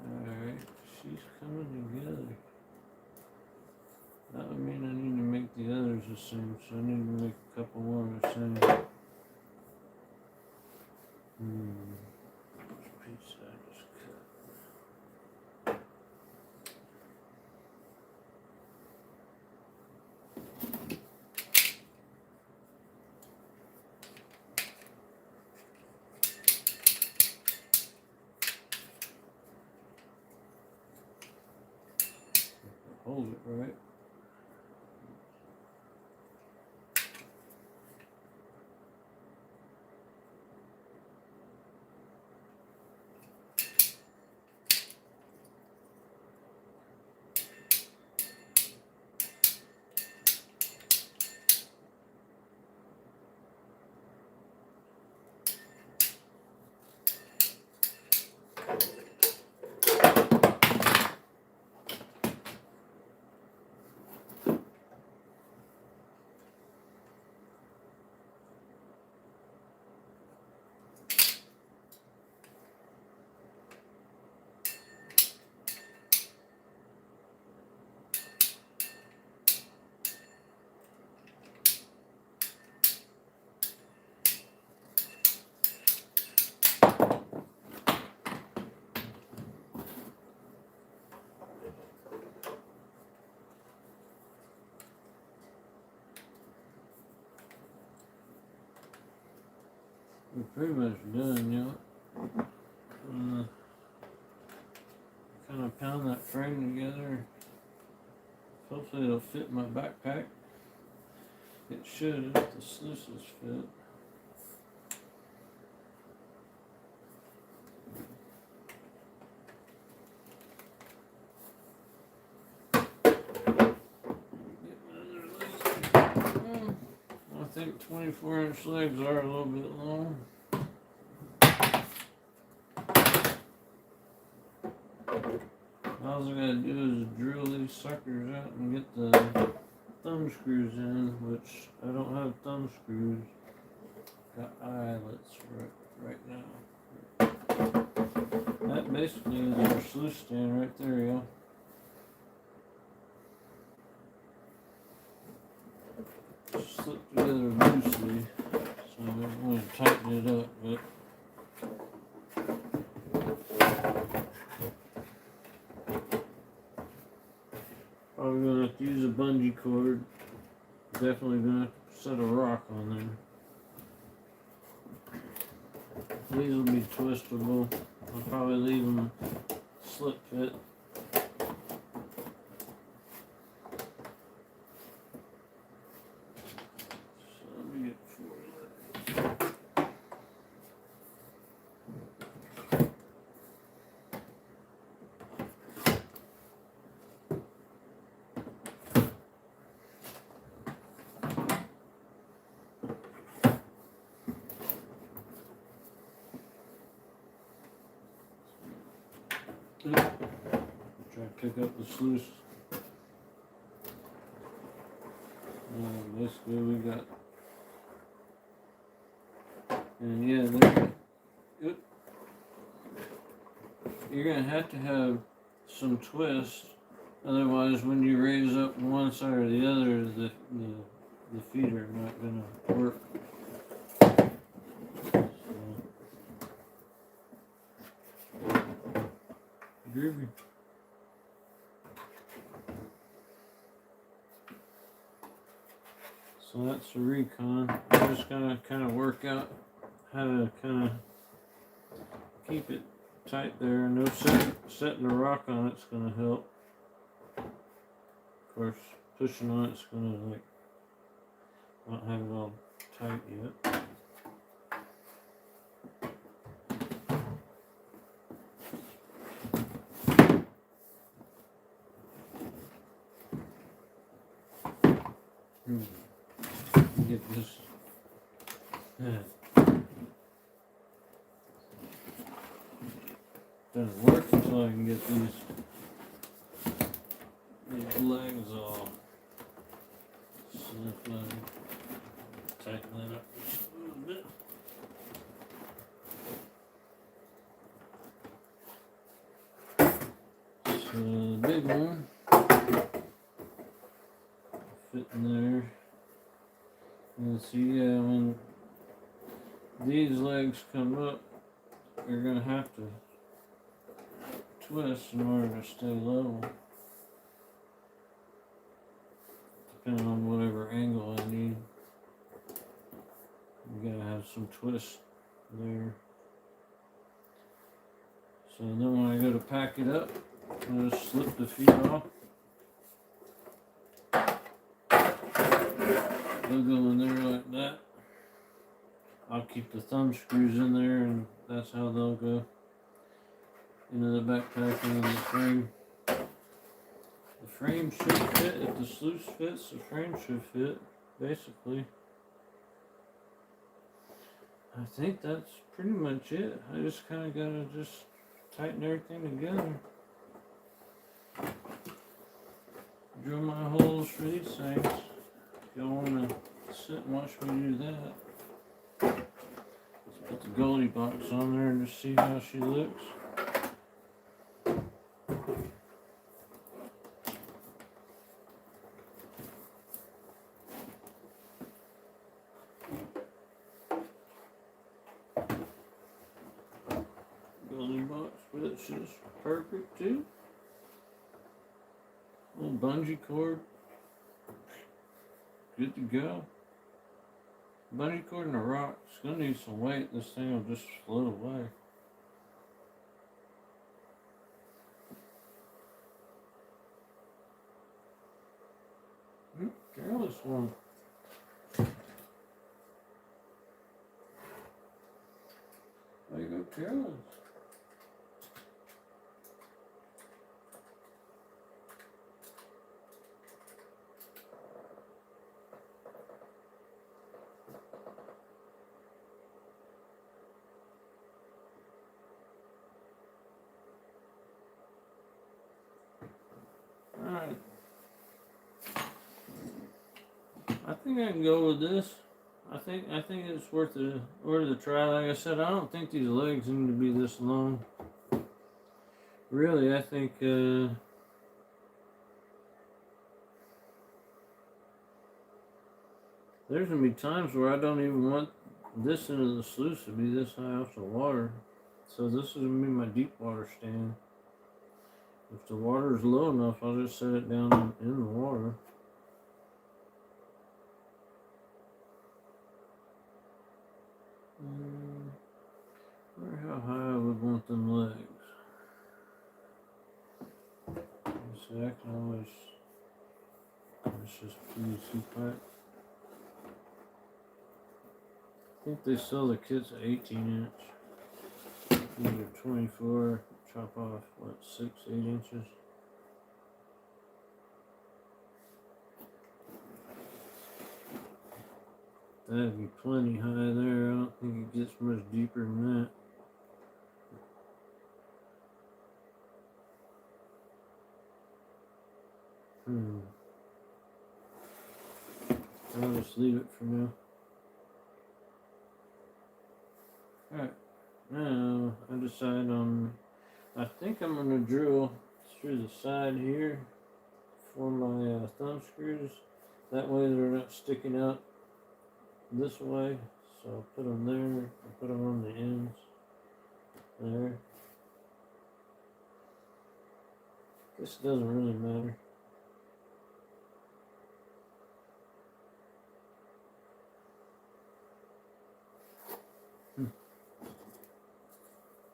Alright, she's coming together. That would mean I need to make the others the same, so I need to make a couple more the same. Which piece I just cut? Hold it right. We're pretty much done, you know. Kind of pound that frame together. Hopefully it'll fit my backpack. It should if the sluices fit. think 24-inch legs are a little bit long. All I gotta do is drill these suckers out and get the thumb screws in, which I don't have thumb screws. Got eyelets right now. That basically is our sluice stand right there, y'all. Slipped together loosely, so I'm going to tighten it up, but probably going to have to use a bungee cord. Definitely going to have to set a rock on there. These will be twistable. I'll probably leave them slip fit. Try to pick up the sluice. Basically we got, and yeah, you're gonna have to have some twist, otherwise when you raise up one side or the other, the feet are not gonna work. Groovy. So that's the recon. I'm just gonna kind of work out how to kind of keep it tight there. No setting a rock on it's gonna help. Of course, pushing on it's gonna like not have it all tight yet. Get this. Doesn't work until I can get these legs all slipped on. Tighten that up just a little bit. So the big one fit in there. And see, yeah, when these legs come up, you're gonna have to twist in order to stay level, depending on whatever angle I need. You gotta have some twist there. So then when I go to pack it up, I just slip the feet off. They'll go in there like that. I'll keep the thumb screws in there, and that's how they'll go into the backpack and in the frame. The frame should fit. If the sluice fits, the frame should fit, basically. I think that's pretty much it. I just kind of gotta just tighten everything together. Drill my holes for these things. If y'all want to sit and watch me do that. Let's put the Goldie box on there and just see how she looks. Goldie box fits just perfect too. Little bungee cord. Good to go. Bungee cord and a rock. It's gonna need some weight. This thing will just float away. Careless one. There you go, careless. think I can go with this. I think it's worth the try. Like I said, I don't think these legs need to be this long. Really, I think there's gonna be times where I don't even want this end of the sluice to be this high off the water. So this is gonna be my deep water stand. If the water is low enough, I'll just set it down in the water. I wonder how high I would want them legs. So I can always, it's just PVC pipe. I think they sell the kits at 18 inch. These are 24, chop off, what, 6, 8 inches? That'd be plenty high there. I don't think it gets much deeper than that. I'll just leave it for now. Alright, now I decide on, I think I'm going to drill through the side here for my thumb screws. That way they're not sticking out this way. So I'll put them there, I'll put them on the ends there. This doesn't really matter.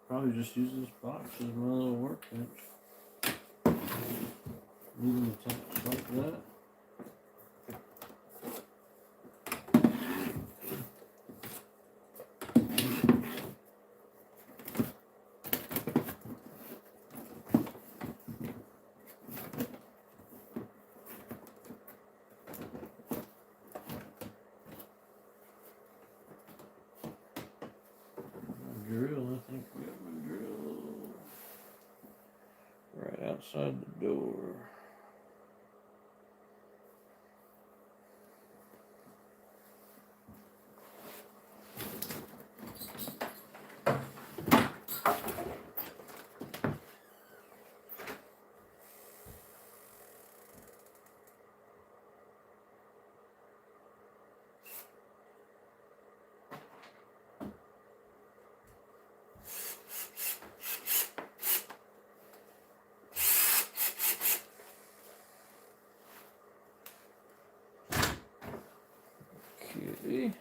Probably just use this box as my little workbench. Leaving the top like that. Drill, I think we got my drill right outside the door. Okay.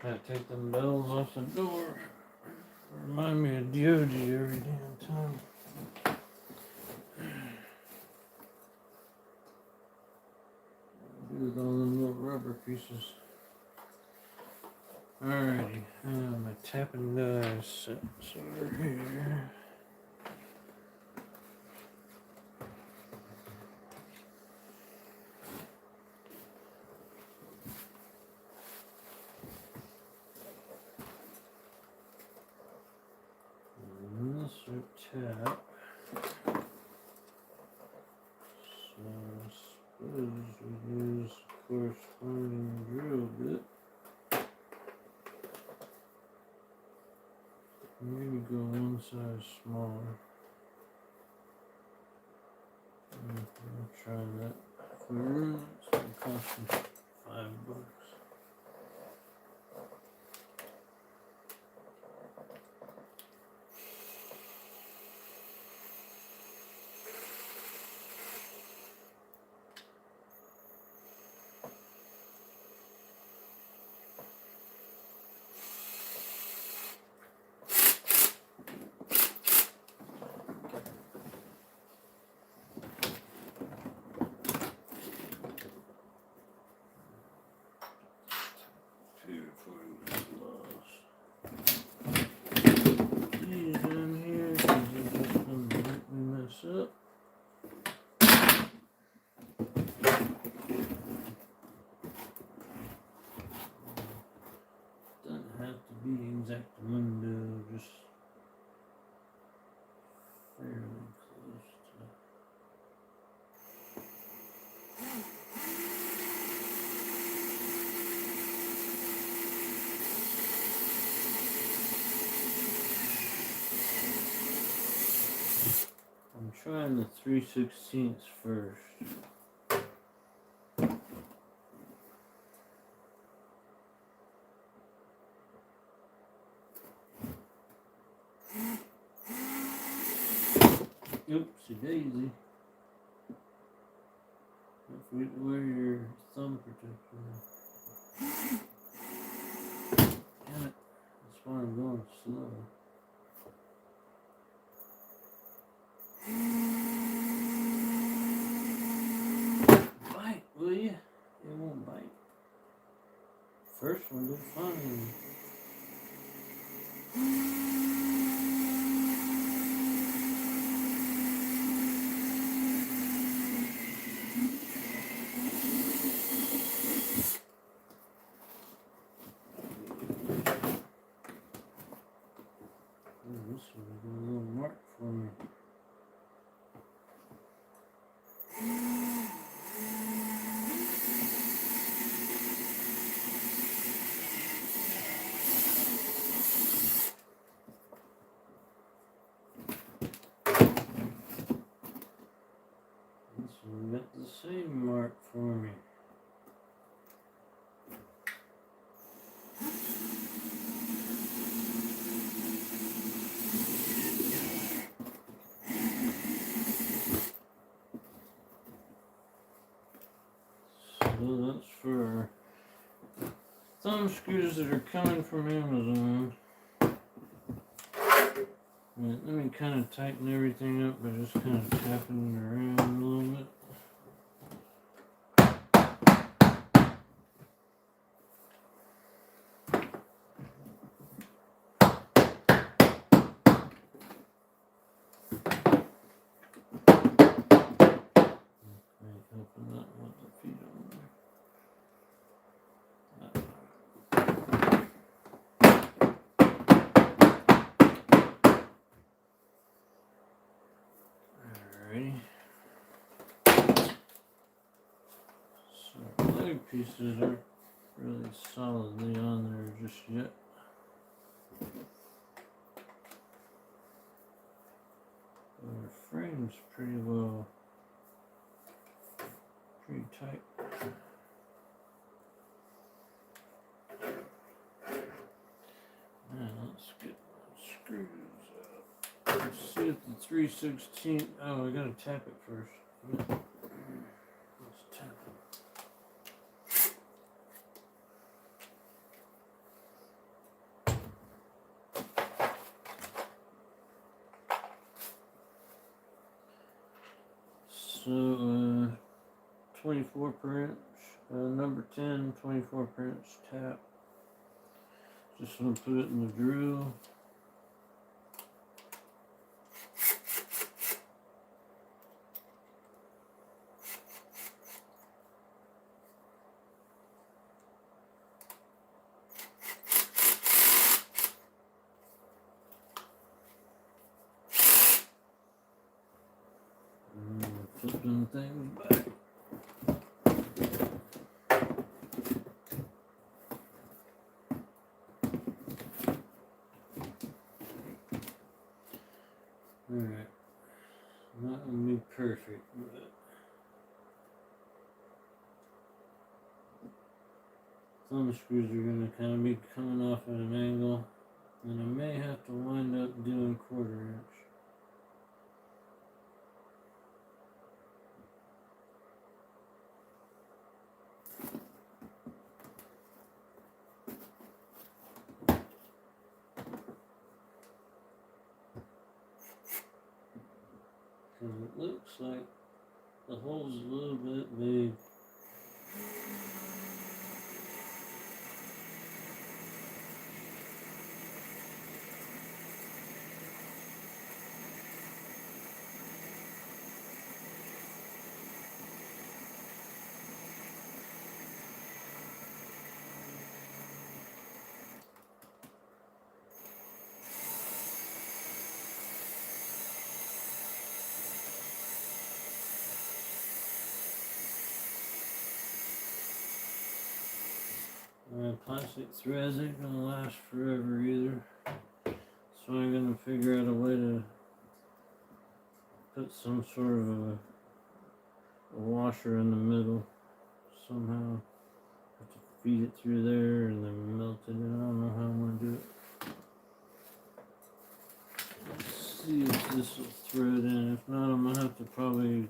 Gotta take them bells off the door. Remind me of DOD every damn time. Do with all them little rubber pieces. Alrighty, my tapping dies sets over here. Tap. So I suppose we use corresponding drill bit. Maybe go one size smaller. I'll try that for room. It's gonna cost me $5. These in here, because they're just going to make me mess up. Doesn't have to be exact window, just fairly close. trying the 3/16 first. Oopsie daisy. Don't forget to wear your thumb protector. Damn it. That's why I'm going slow. Bite, will you? It won't bite. First one did fine. This one got a little mark for me. This one got the same mark for me. So that's for thumb screws that are coming from Amazon. Let me kind of tighten everything up by just kind of tapping it around a little bit. Open that with the feet on there. Alrighty. So leg pieces aren't really solidly on there just yet. Our frame's pretty tight. Now let's get the screws up. Let's see if the 3/16. Oh, I gotta tap it first. Let's tap it. So 24 per inch, number 10, 24 per inch tap. Just want to put it in the drill. Flipping things back. Alright, not gonna be perfect, but thumb screws are gonna kind of be coming off at an angle, and I may have to wind up doing 1/4 inch. Because it looks like the hole's a little bit big. Plastic threads ain't gonna last forever either, so I'm gonna figure out a way to put some sort of a washer in the middle somehow. Have to feed it through there and then melt it in. I don't know how I'm going to do it. Let's see if this will thread in. If not, I'm going to have to probably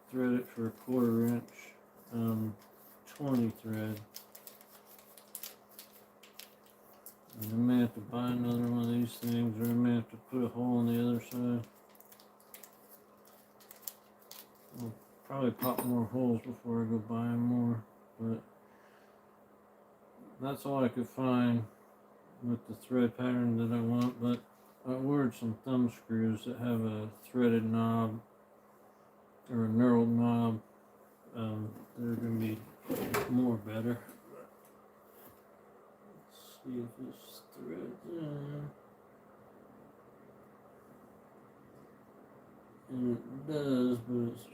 thread it for a 1/4 inch 20 thread. And I may have to buy another one of these things, or I may have to put a hole on the other side. I'll probably pop more holes before I go buy more, but that's all I could find with the thread pattern that I want. But I ordered some thumb screws that have a threaded knob or a knurled knob. They're going to be more better. Let's see if this threads in. And it does, but it's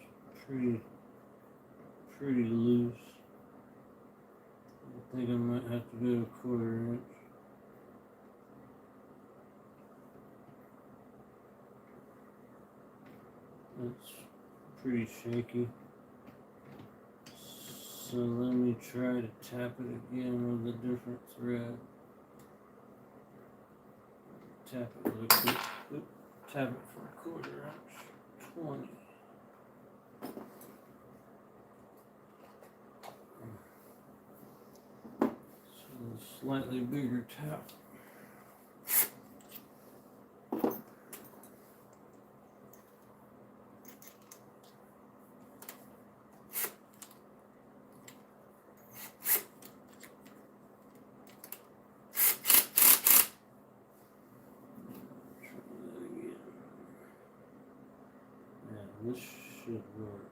pretty loose. I think I might have to do a 1/4 inch. It's pretty shaky. So let me try to tap it again with a different thread. Tap it with a quick, tap it for a 1/4 inch, 20. So a slightly bigger tap. This should work.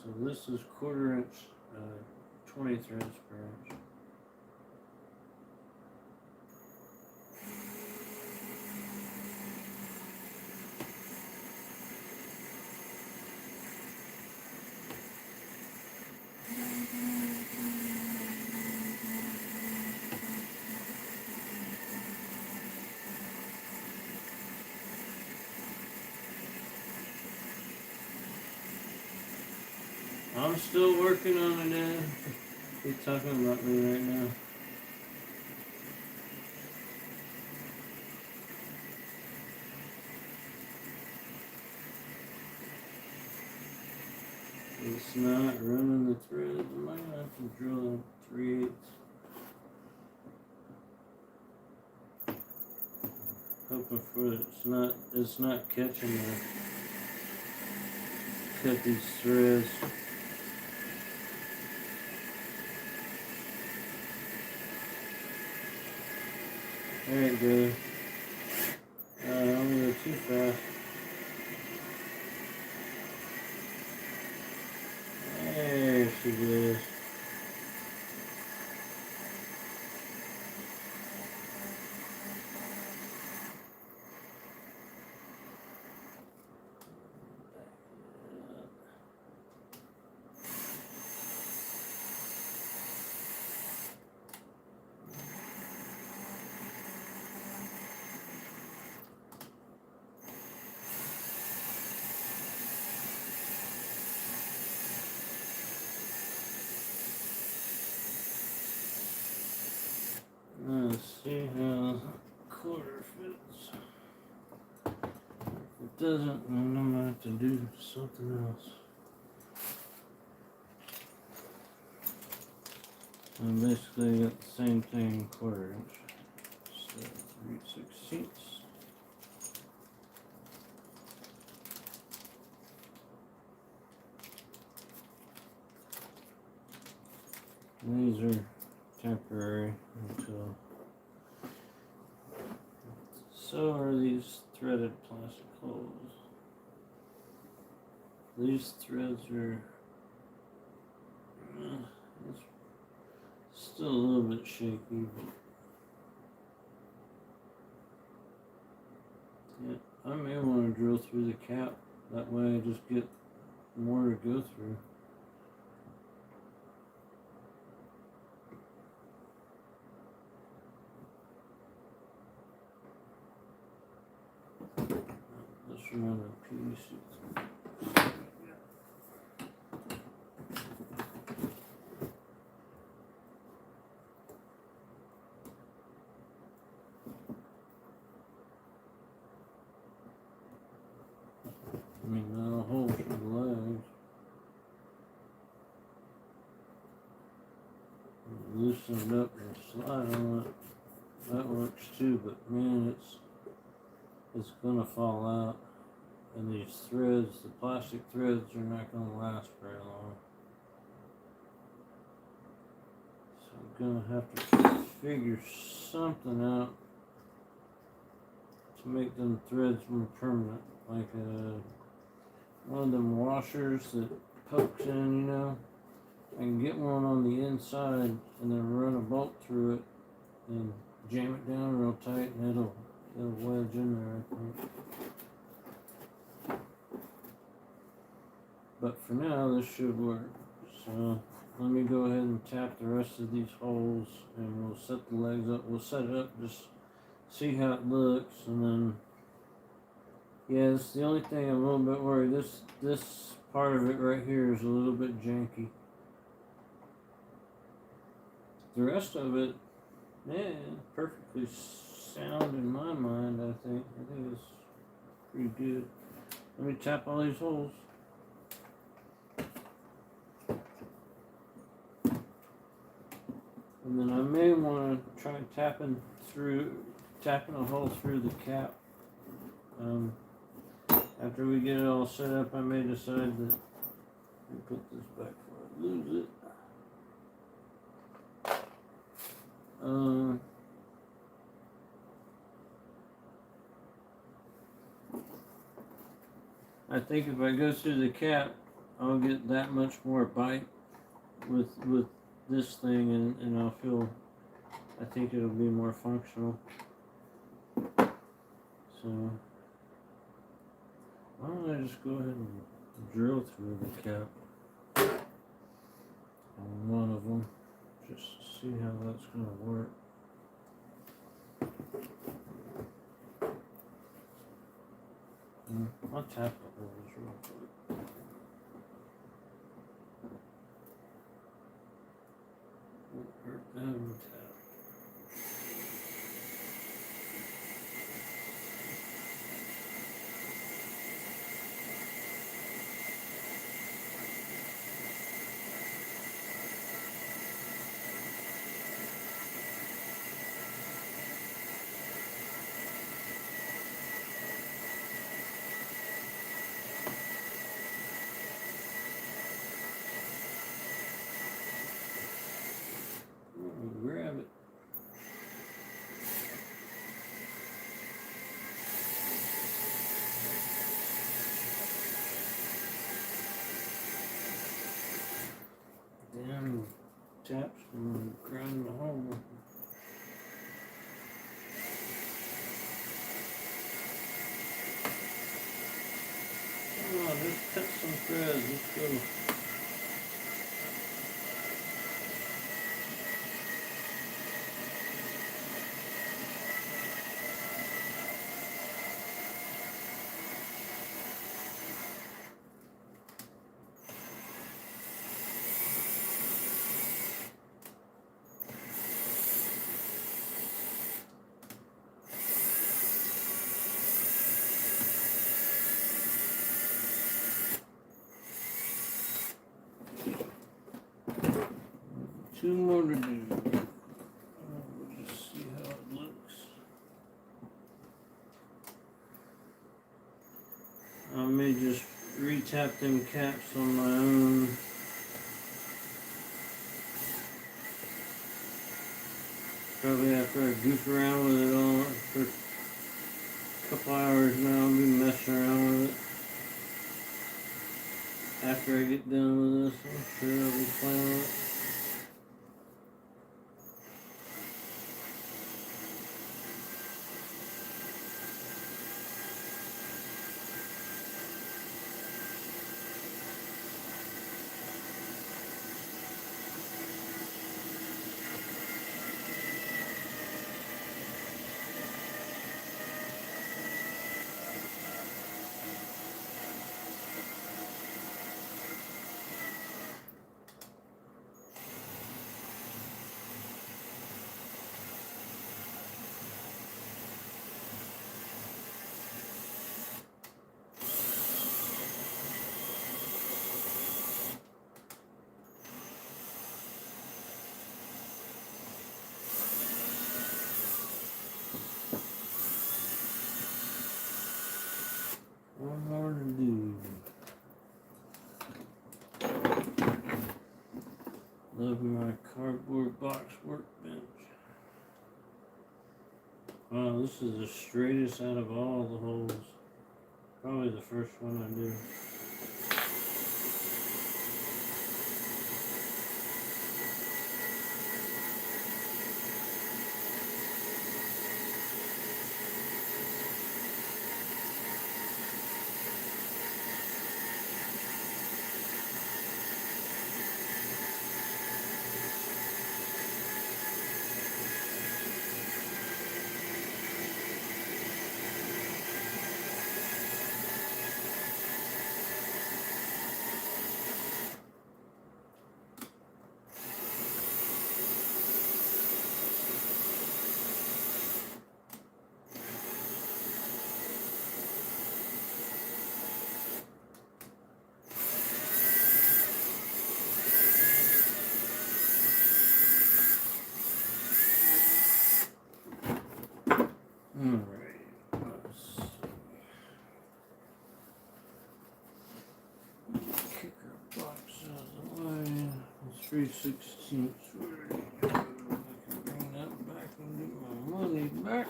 So this is 1/4 inch, 20 threads per inch. I'm still working on it, Dad. You're talking about me right now. It's not running the threads. I might have to drill a 3/8. Hoping for it. It's not catching the cut these threads. There it goes. I don't go too fast. There she goes. Let's see how the 1/4 fits. If it doesn't, then I'm gonna have to do something else. And basically got the same thing, 1/4 inch. So 3/16. These are temporary until. So are these threaded plastic holes. These threads are it's still a little bit shaky, but yeah, I may want to drill through the cap. That way I just get more to go through. amount of PVC. I mean, not a hole for the legs. Loosen it up and slide on it. That works too, but man, it's gonna fall out. And these threads, the plastic threads, are not gonna last very long. So I'm gonna have to figure something out to make them threads more permanent, like one of them washers that pokes in, you know. I can get one on the inside and then run a bolt through it and jam it down real tight, and it'll wedge in there, I think. But for now, this should work. So let me go ahead and tap the rest of these holes, and we'll set the legs up. We'll set it up, just see how it looks, and then, yeah, it's the only thing I'm a little bit worried. This part of it right here is a little bit janky. The rest of it, yeah, perfectly sound in my mind, I think. I think it's pretty good. Let me tap all these holes. And then I may want to try tapping a hole through the cap. After we get it all set up, I may decide that, let me put this back before I lose it. I think if I go through the cap, I'll get that much more bite with this thing, and I think it'll be more functional. So why don't I just go ahead and drill through the cap on one of them, just to see how that's going to work. I'll tap the holes real quick. Won't hurt them to tap. Grab it. Down taps and grind the hole. Come on, let's cut some threads. Let's go. Two more to do. We'll just see how it looks. I may just re-tap them caps on my own. Probably after I goof around with it all for a couple hours now, I'll be messing around with it. After I get done with this, I'm sure I'll be playing with it. Love my cardboard box workbench. Wow, this is the straightest out of all the holes. Probably the first one I do. Alright, let's see. Kick our box out of the way. 3/16. I can bring that back and get my money back.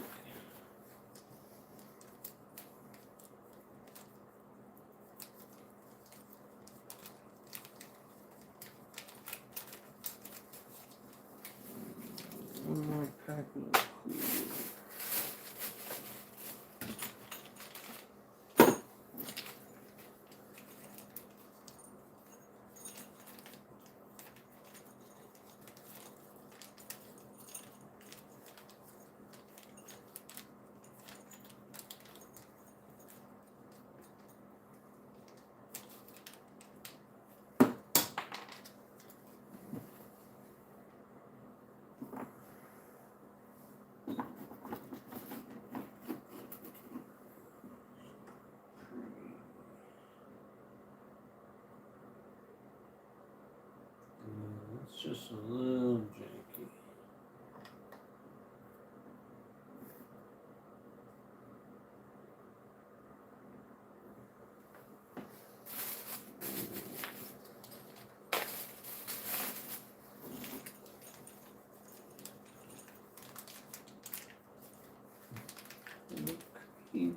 One more pack of cool. It's just a little janky. Look easy.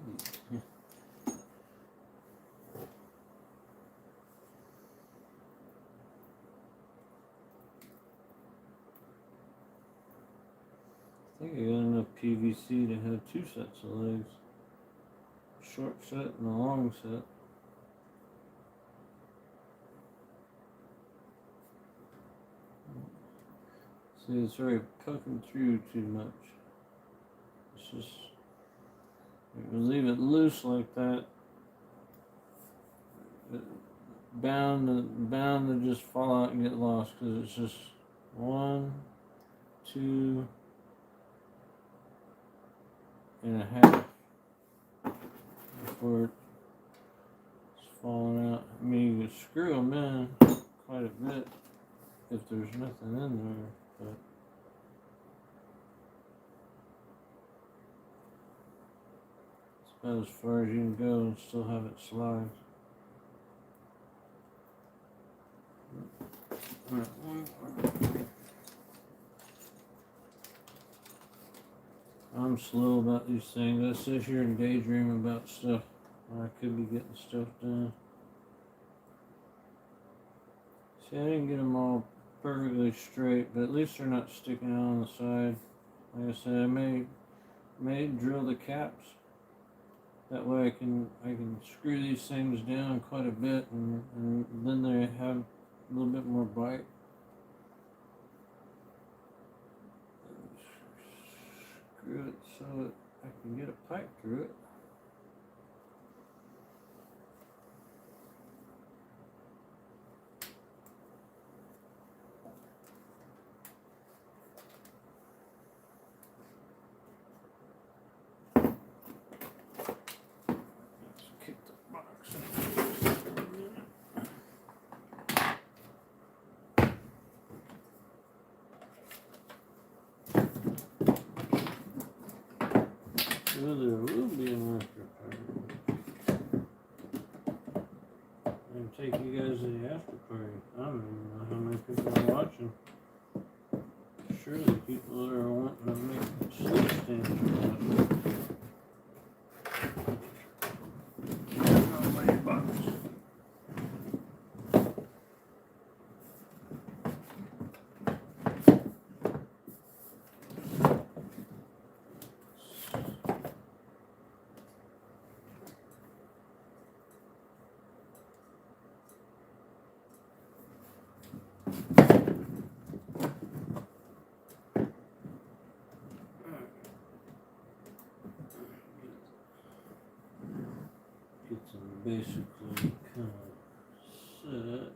I think I got enough PVC to have two sets of legs. A short set and a long set. See, it's already poking through too much. It's just, if you leave it loose like that, it's bound to just fall out and get lost, because it's just 1, 2 and a half before it's falling out. I mean, you could screw them in quite a bit if there's nothing in there, but it's about as far as you can go and still have it slide. I'm slow about these things. I sit here and daydream about stuff when I could be getting stuff done. See, I didn't get them all perfectly straight, but at least they're not sticking out on the side. Like I said, I may drill the caps. That way I can screw these things down quite a bit, and then they have a little bit more bite. Screw it so that I can get a pipe through it. Let's kick the box out. Well, there will be an after party. I can take you guys to the after party. I don't even know how many people are watching. watching. Surely people are wanting to make sleep stands are watching. Get them basically kind of set.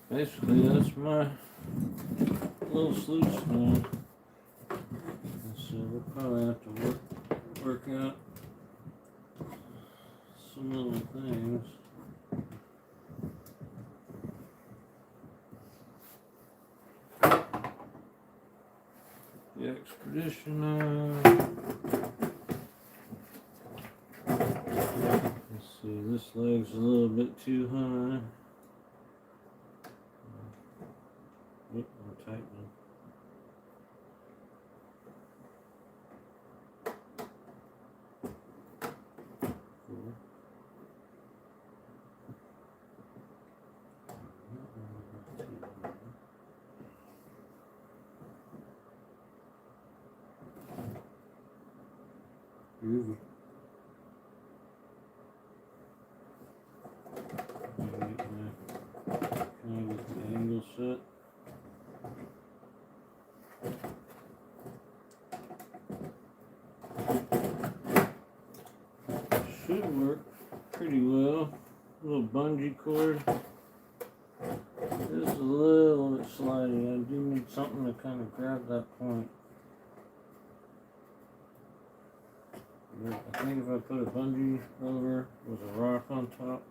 Basically, that's my little sluice now. So we'll probably have to work out some little things. The expedition. Let's see, this leg's a little bit too high. Oop, I'm tightening. Cool. Groovy. Can I get the angle set? Should work pretty well. Little bungee cord. This is a little bit slidey. I do need something to kind of grab that point. I think if I put a bungee over with a rock on top,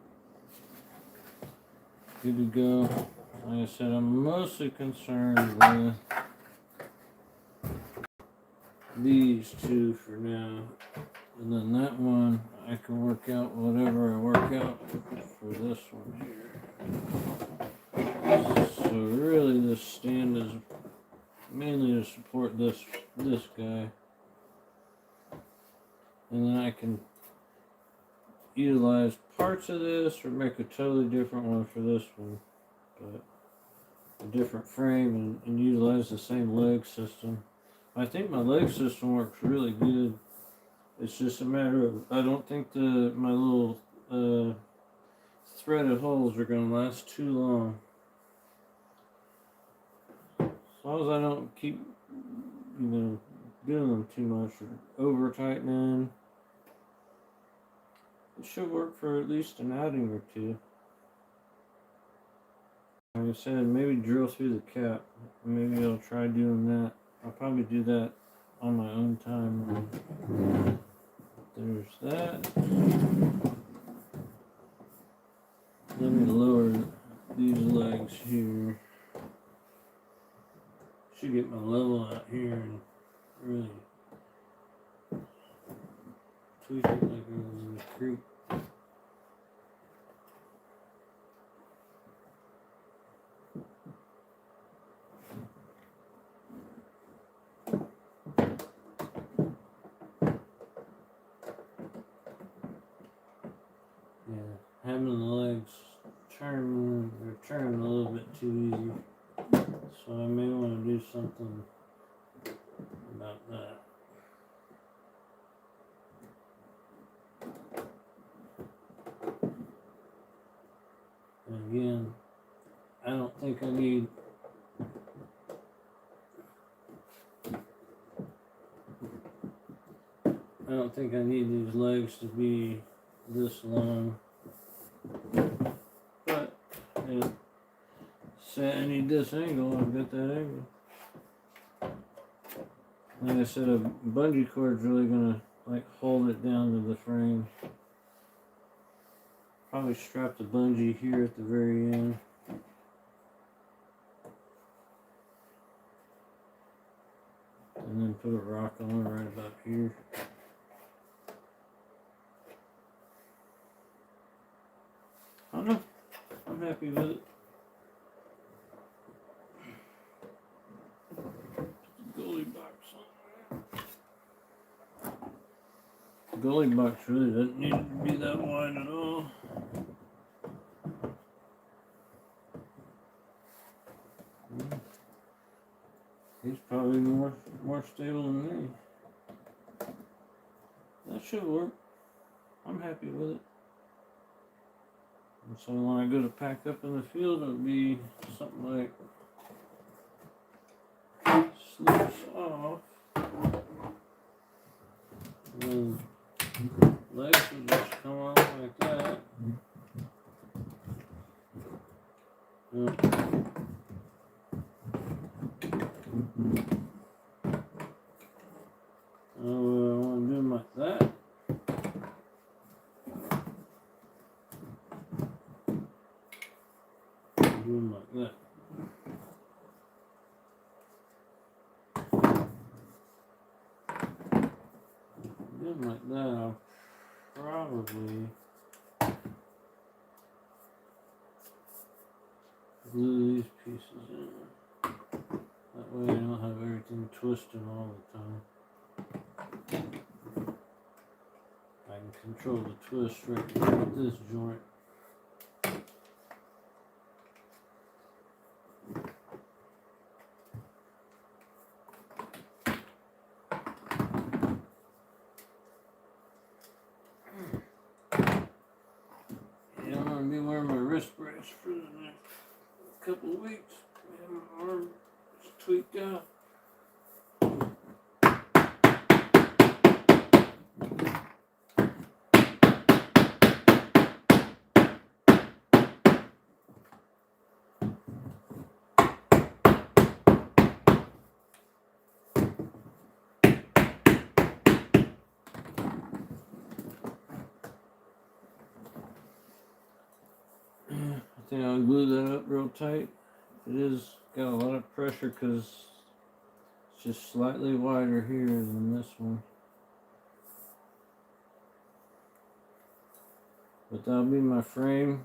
good to go. Like I said, I'm mostly concerned with these two for now. And then that one, I can work out whatever I work out for this one here. So really this stand is mainly to support this guy. And then I can utilize parts of this or make a totally different one for this one. But a different frame and utilize the same leg system. I think my leg system works really good. It's just a matter of, I don't think my little threaded holes are going to last too long. As long as I don't keep, doing them too much or over tightening. It should work for at least an outing or two. Like I said, maybe drill through the cap. Maybe I'll try doing that. I'll probably do that on my own time. There's that. Let me lower these legs here. Should get my level out here and really tweak it like I was in the creek. Having the legs turn a little bit too easy, so I may want to do something about that. And again, I don't think I need these legs to be this long. But say I need this angle, I've got that angle. Like I said, a bungee cord is really gonna hold it down to the frame. Probably strap the bungee here at the very end. And then put a rock on right about here. I don't know. I'm happy with it. Gully box on there. Gully box really doesn't need to be that wide at all. He's probably more stable than me. That should work. I'm happy with it. And so when I go to pack up in the field, it'll be something like Sluice off. And then legs will just come off like that. Yep. I want to do them like that. Do them like that. Do them like that. I'll probably glue these pieces in. That way I don't have everything twisting all the time. I can control the twist right here with this joint. Yeah, I'm going to be wearing my wrist brace for the next couple of weeks. Man, my arm is tweaked out. I think I'll glue that up real tight. It is got a lot of pressure because it's just slightly wider here than this one. But that'll be my frame.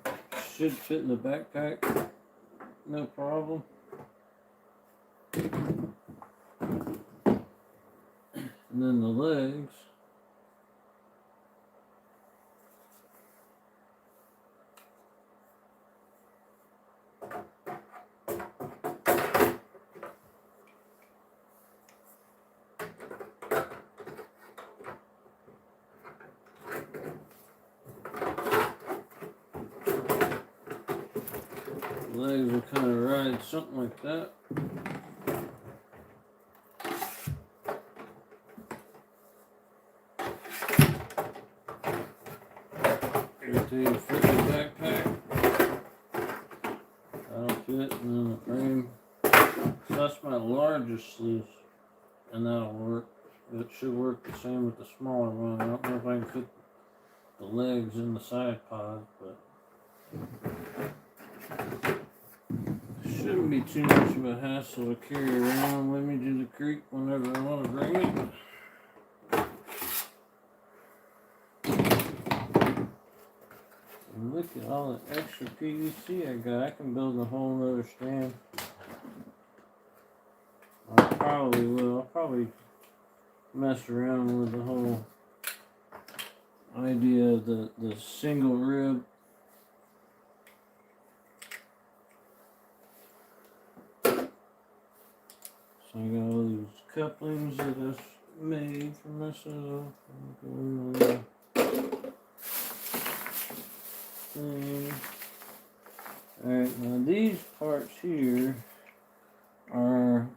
Should fit in the backpack, no problem. And then the legs. Legs will kind of ride something like that. Everything will fit in the backpack. That'll fit, and then the frame. So that's my largest sluice, and that'll work. It should work the same with the smaller one. I don't know if I can fit the legs in the side pod, but shouldn't be too much of a hassle to carry around with me to the creek whenever I want to bring it. And look at all the extra PVC I got. I can build a whole nother stand. I probably will. I'll probably mess around with the whole idea of the single rib. So I got all these couplings that I've made for myself. Alright, now these parts here are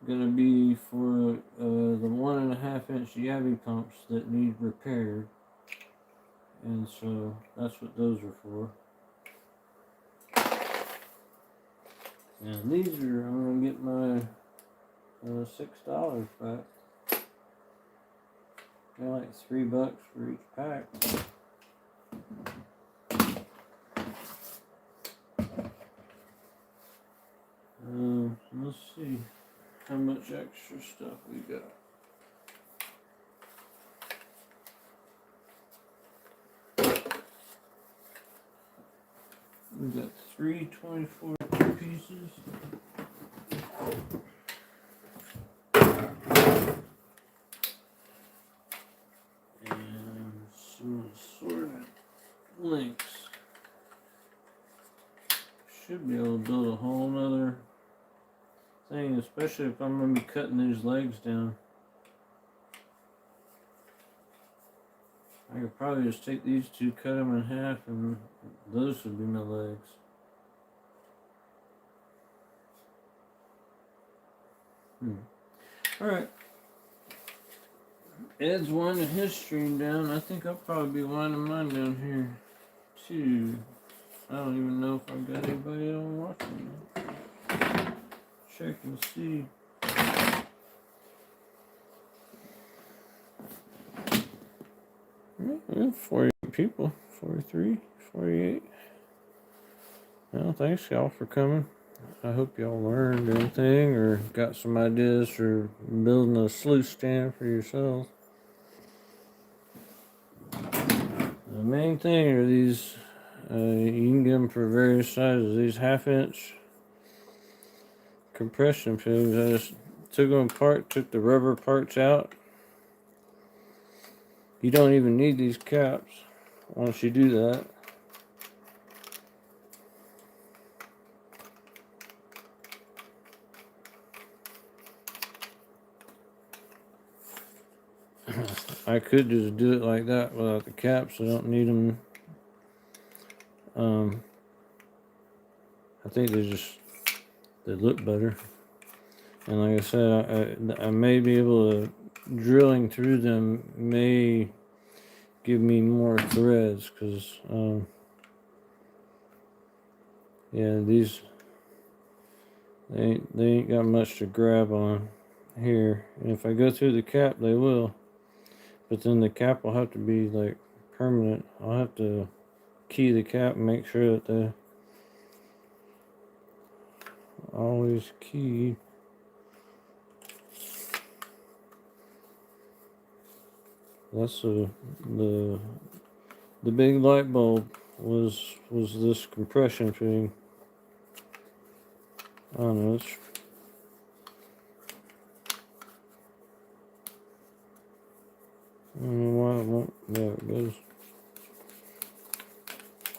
going to be for the 1.5 inch Yabby pumps that need repaired. And so that's what those are for. And these are, I'm going to get my $6 back. They're like $3 for each pack. Let's see how much extra stuff we got. We've got 3 24 pieces. And some assorted links. Should be able to build a whole nother thing, especially if I'm going to be cutting these legs down. I could probably just take these two, cut them in half, and those would be my legs. Alright. Ed's winding his stream down. I think I'll probably be winding mine down here too. I don't even know if I've got anybody on watching. Check and see. Yeah, 48 people. 43, 48. Well, thanks y'all for coming. I hope y'all learned anything or got some ideas for building a sluice stand for yourself. The main thing are these, you can get them for various sizes. These 1/2 inch compression pins. I just took them apart, took the rubber parts out. You don't even need these caps once you do that. I could just do it like that without the caps. I don't need them. I think they look better. And like I said, I may be able to, drilling through them may give me more threads, because yeah, these they ain't got much to grab on here. And if I go through the cap, they will. But then the cap will have to be like permanent. I'll have to key the cap and make sure that they always key. That's the big light bulb was this compression thing. I don't know. I don't know why it won't. There it goes.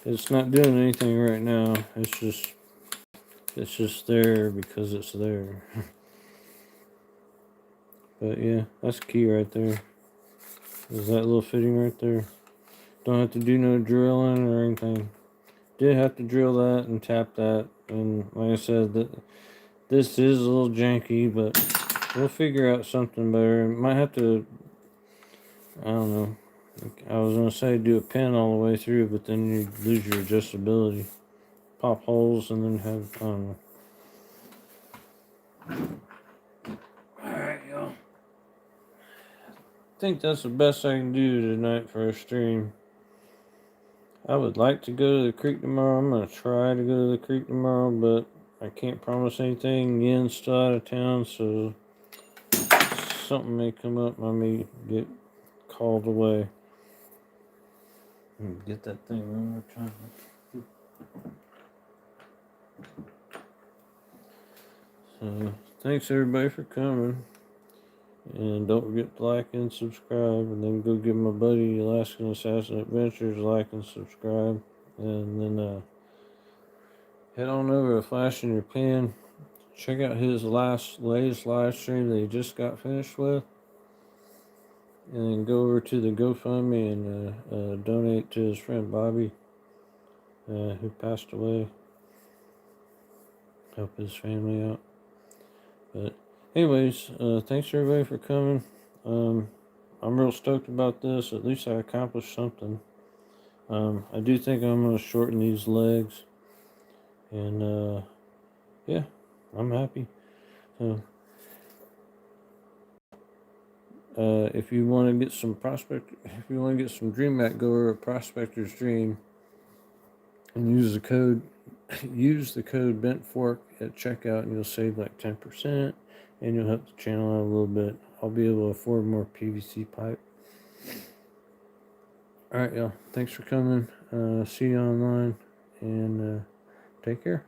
It's not doing anything right now. It's just there because it's there. But yeah, that's key right there. Is that little fitting right there? Don't have to do no drilling or anything. Did have to drill that and tap that, and like I said, this is a little janky, but we'll figure out something better. Might have to, I don't know. I was gonna say do a pin all the way through, but then you lose your adjustability. Pop holes and then have, I don't know. Alright, y'all. I think that's the best I can do tonight for a stream. I would like to go to the creek tomorrow. I'm going to try to go to the creek tomorrow, but I can't promise anything. Yen's still out of town, so something may come up. I may get called away. Get that thing one more time. So, thanks everybody for coming. And don't forget to like and subscribe. And then go give my buddy Alaskan Assassin Adventures a like and subscribe. And then head on over to Flash in Your Pan. Check out his latest live stream that he just got finished with. And then go over to the GoFundMe and donate to his friend Bobby, who passed away. Help his family out. But anyways, thanks everybody for coming. I'm real stoked about this. At least I accomplished something. I do think I'm going to shorten these legs. And yeah, I'm happy. So, if you want to get some Dream Mat, go over to Prospector's Dream and use the code BENTFORK at checkout, and you'll save like 10%, and you'll help the channel out a little bit. I'll be able to afford more PVC pipe. Alright, y'all. Thanks for coming. See you online, and Take care.